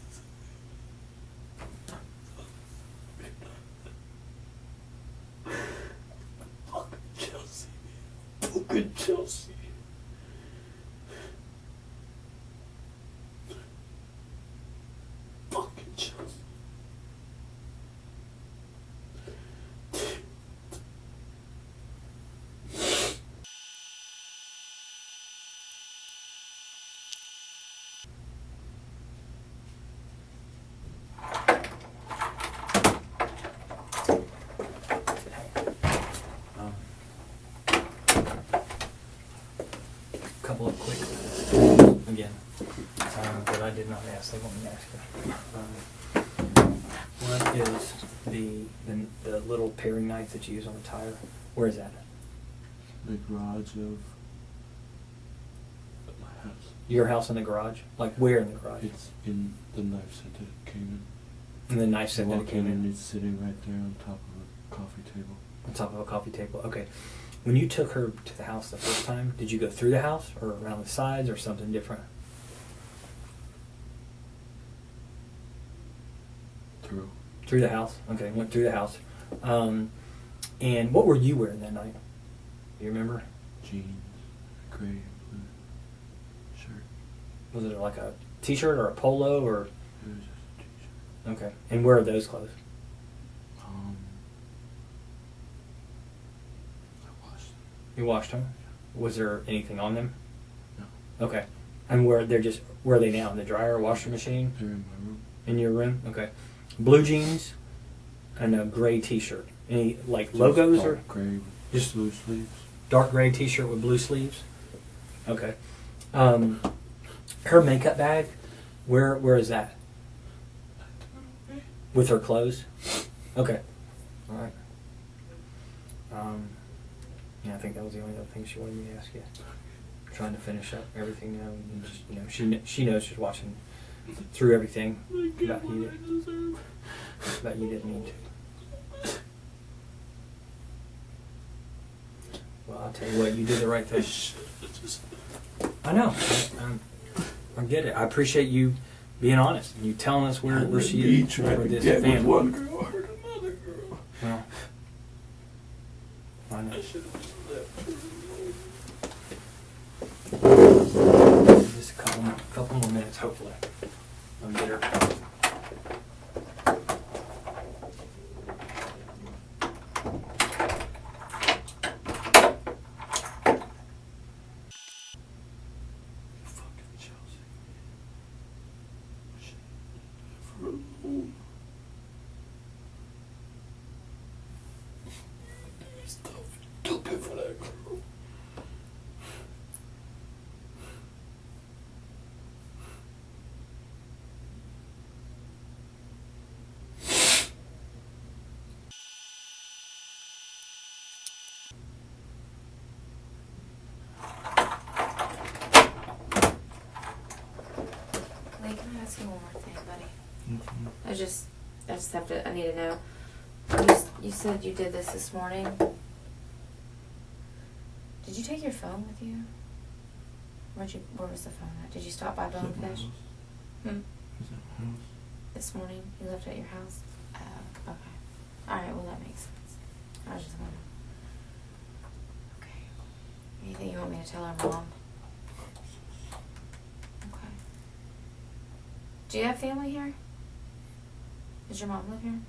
Fucking Chelsea, man. Fucking Chelsea. Fucking Chelsea. Couple of quick again that I did not ask. They want me to ask you. What is the little paring knife that you use on the tire? Where is that? The garage of my house. Your house in the garage? Like where in the garage? It's in the knife set that it came in. And the knife set that it Walk came and in it's sitting right there on top of a coffee table. on top of a coffee table. Okay. When you took her to the house the first time, did you go through the house or around the sides or something different? Through. Through the house. Okay, went through the house. And what were you wearing that night? Do you remember? Jeans, gray and blue shirt. Was it like a t-shirt or a polo or? It was just a t-shirt. Okay. And where are those clothes? I washed them. You washed them? Was there anything on them? No. Okay. And where are they now? In the dryer, washer machine? They're in my room. In your room? Okay. Blue jeans and a gray t-shirt. Any like Just logos dark or gray with just blue sleeves? dark gray t-shirt with blue sleeves? Okay. Her makeup bag, where is that? With her clothes? Okay. All right. Yeah, I think that was the only other thing she wanted me to ask you. Trying to finish up everything now. And just, she knows she's watching through everything about you didn't mean to. Well, I'll tell you what, you did the right thing. I know. I get it. I appreciate you being honest and you telling us where she is for this family. One girl hurt another girl. Well, I know. Just a couple more minutes, hopefully. I'll get her. Fucking Chelsea. Shit. For alone. ask you one more thing, buddy. Mm-hmm. I need to know. You said you did this morning. Did you take your phone with you? Where was the phone at? Did you stop by Bonefish? This morning? You left it at your house? Oh, okay. Alright, well that makes sense. I was just wondering. Okay. Anything you want me to tell our mom? Okay. Do you have family here? Does your mom live here?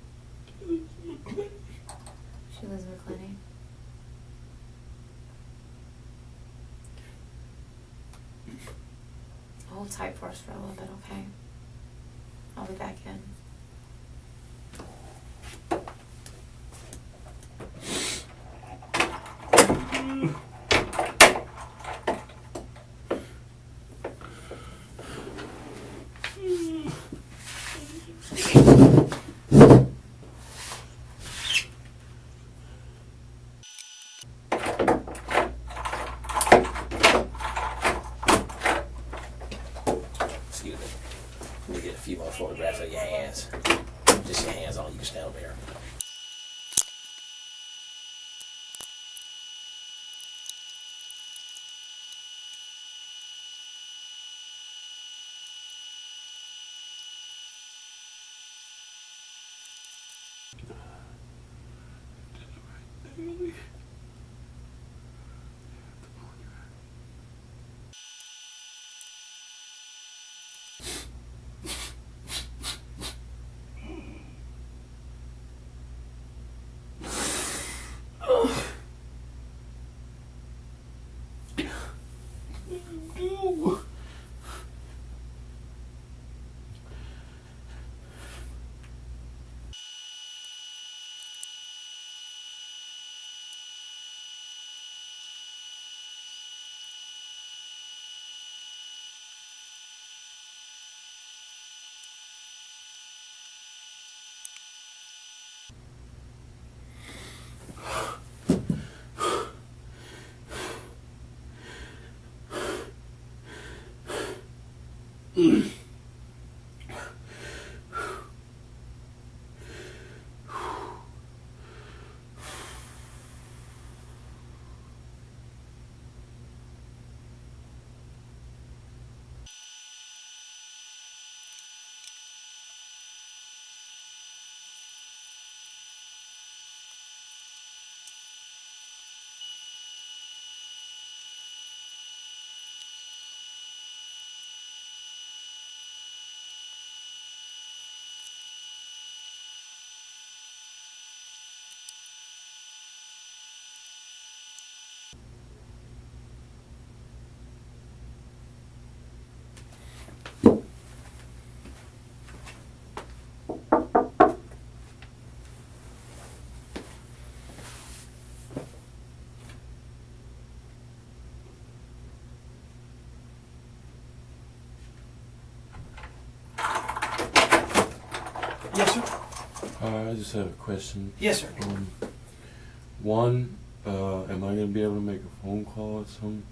She lives in McClenny. Hold tight for us for a little bit, okay? I'll be back in. Excuse me. Let me get a few more photographs of your hands. Just your hands on. You can stand over here. Yes, sir. I just have a question. Yes, sir. One, am I gonna be able to make a phone call at some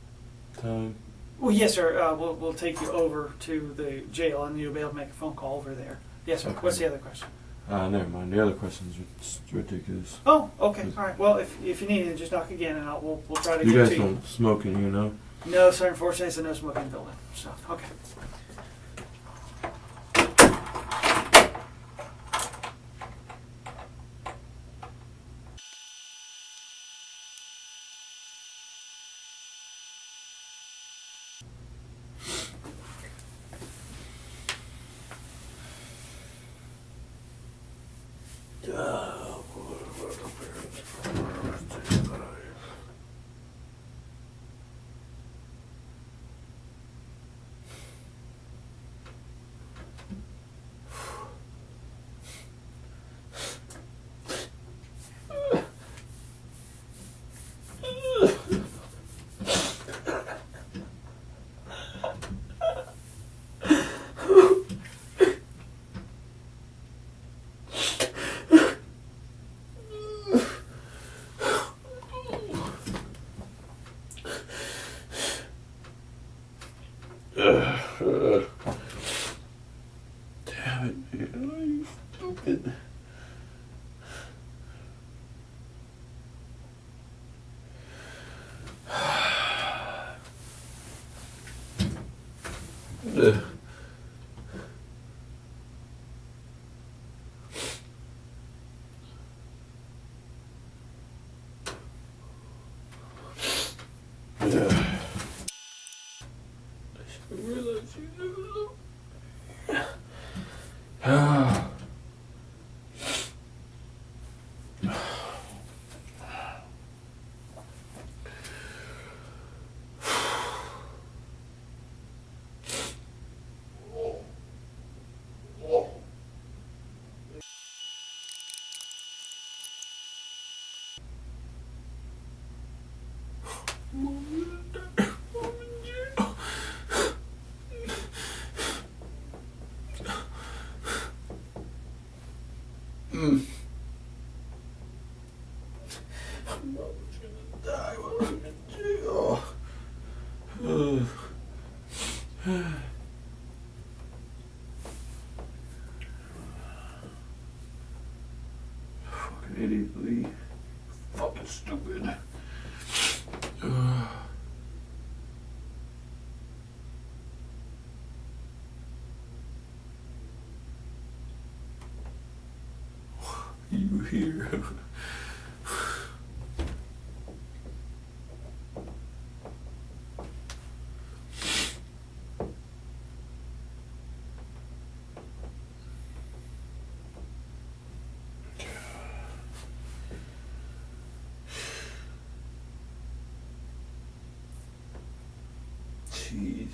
time? Well, yes, sir. We'll take you over to the jail, and you'll be able to make a phone call over there. Yes, sir. Okay. What's the other question? Never mind. The other question's just ridiculous. Oh, okay. All right. Well, if you need it, just knock again, and we'll try to You get guys to you. don't smoke in here, no? No, sir. Unfortunately, it's a no smoking building. So, okay. stupid. Ugh. Die while I'm in jail. Fucking idiot, Lee. Fucking stupid. You here? Jeez.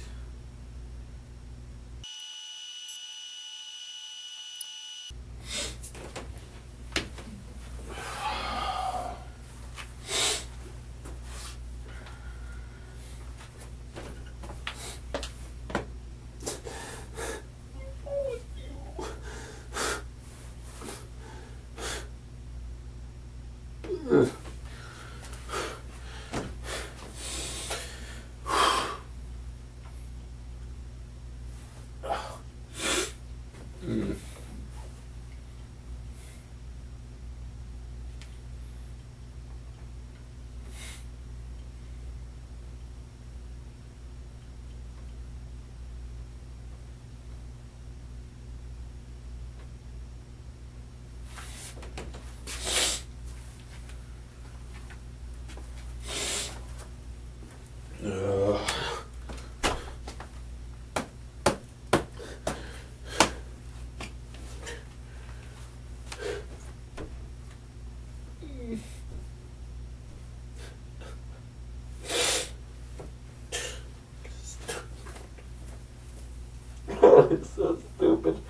It's so stupid.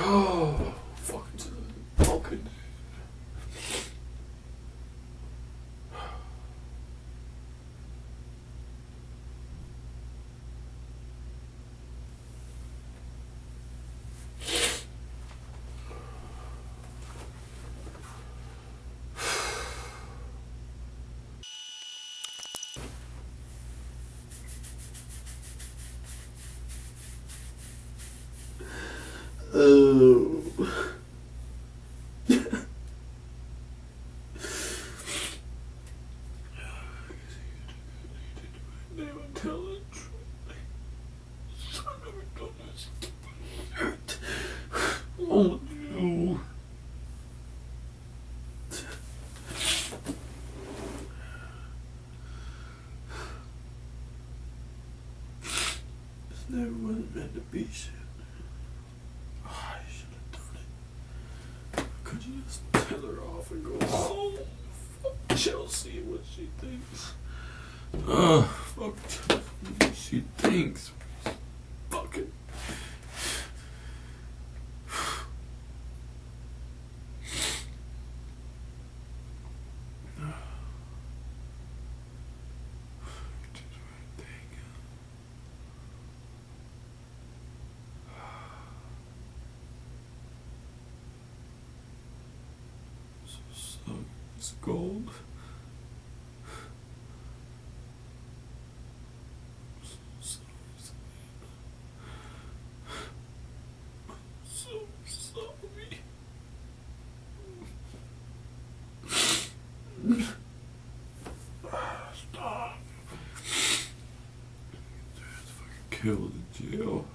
Oh, fucking. Oh. Oh, you. This never wasn't meant to be shit. I should have done it. Could you just tell her off and go home? Fuck Chelsea, what she thinks. Fuck what she thinks. Fuck it. It's gold. So sorry. killed in jail.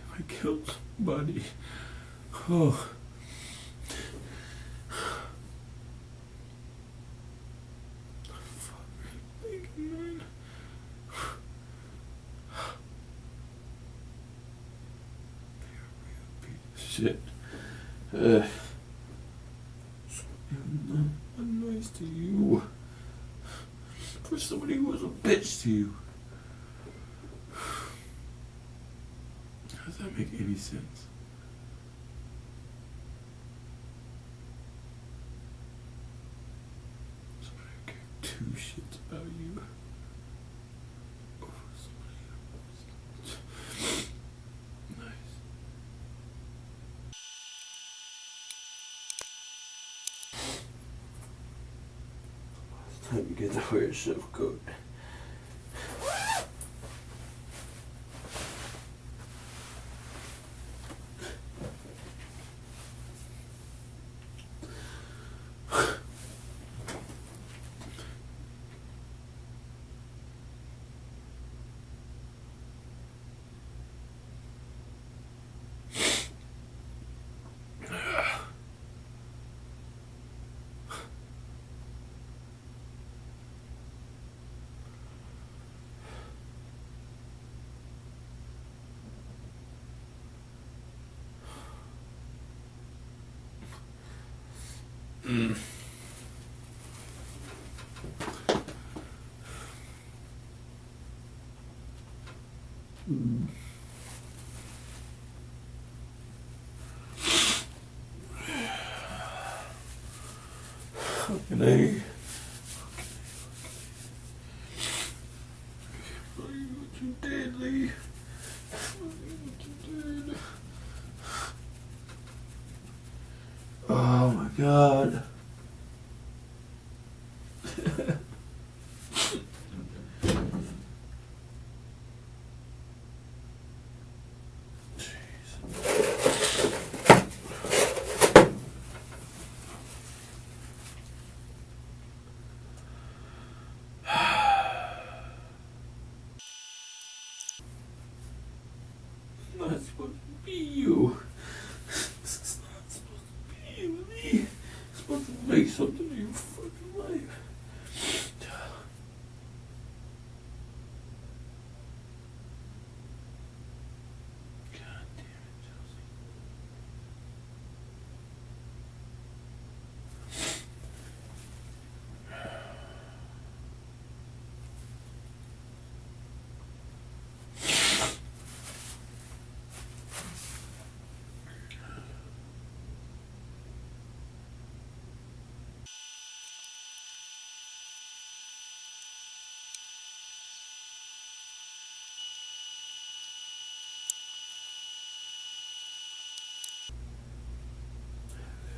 I killed somebody. Oh. Shit. I'm not nice to you. For somebody who was a bitch to you. Does that make any sense? Somebody who cared two shits about you. Over somebody else. Nice. It's time you get to wear a chef coat. Fucking A. What you did, Lee? What you did? Oh my God. Not supposed to be you. This is not supposed to be you, Lee. It's supposed to make something of your fucking life. God damn it, Chelsea.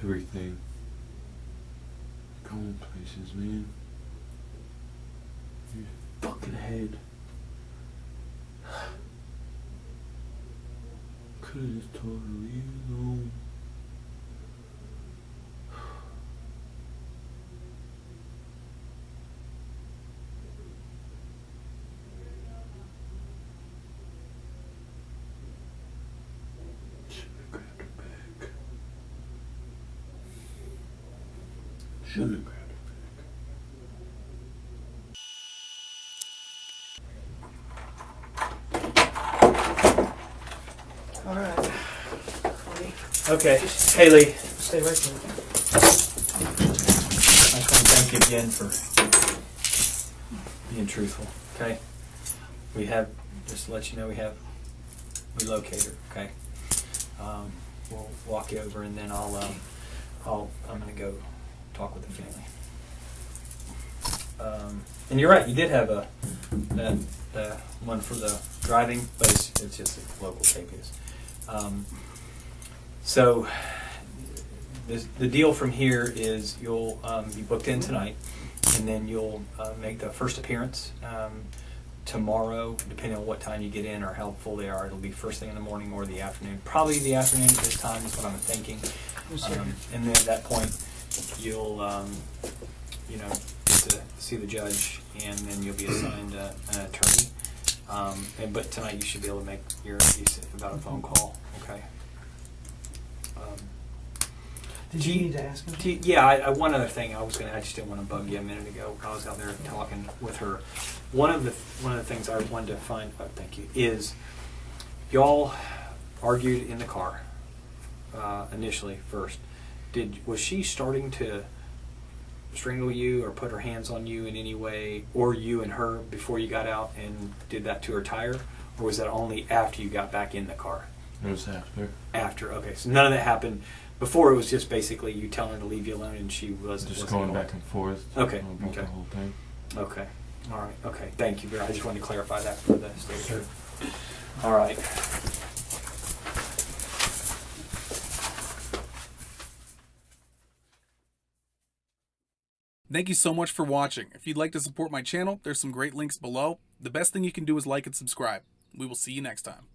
Everything. Going places, man. Your fucking head. Could've just told her to leave it alone. Shouldn't have grabbed her back. All right. Okay, Haley, Stay right there. I just want to thank you again for being truthful. Okay, we have, just to let you know, we have We locate her. Okay. We'll walk you over, and then I'm gonna go talk with the family. And you're right. You did have the one for the driving, but it's just a local KPS. So the deal from here is you'll be booked in tonight, and then you'll make the first appearance tomorrow, depending on what time you get in or how full they are. It'll be first thing in the morning or the afternoon. Probably the afternoon at this time is what I'm thinking. And then at that point, you'll get to see the judge, and then you'll be assigned an attorney. But tonight you should be able to make your piece about a phone call. Okay. Did you need to ask him? Yeah, one other thing I just didn't want to bug you a minute ago. I was out there talking with her. One of the things I wanted to find, thank you, is y'all argued in the car initially first. Was she starting to strangle you or put her hands on you in any way, or you and her, before you got out and did that to her tire, or was that only after you got back in the car? It was after. After, okay. So none of that happened. Before, it was just basically you telling her to leave you alone, and she wasn't going back and forth. Okay. About the whole thing. Okay. All right. Okay. Thank you. I just wanted to clarify that for the state. Sure. All right. Thank you so much for watching. If you'd like to support my channel, there's some great links below. The best thing you can do is like and subscribe. We will see you next time.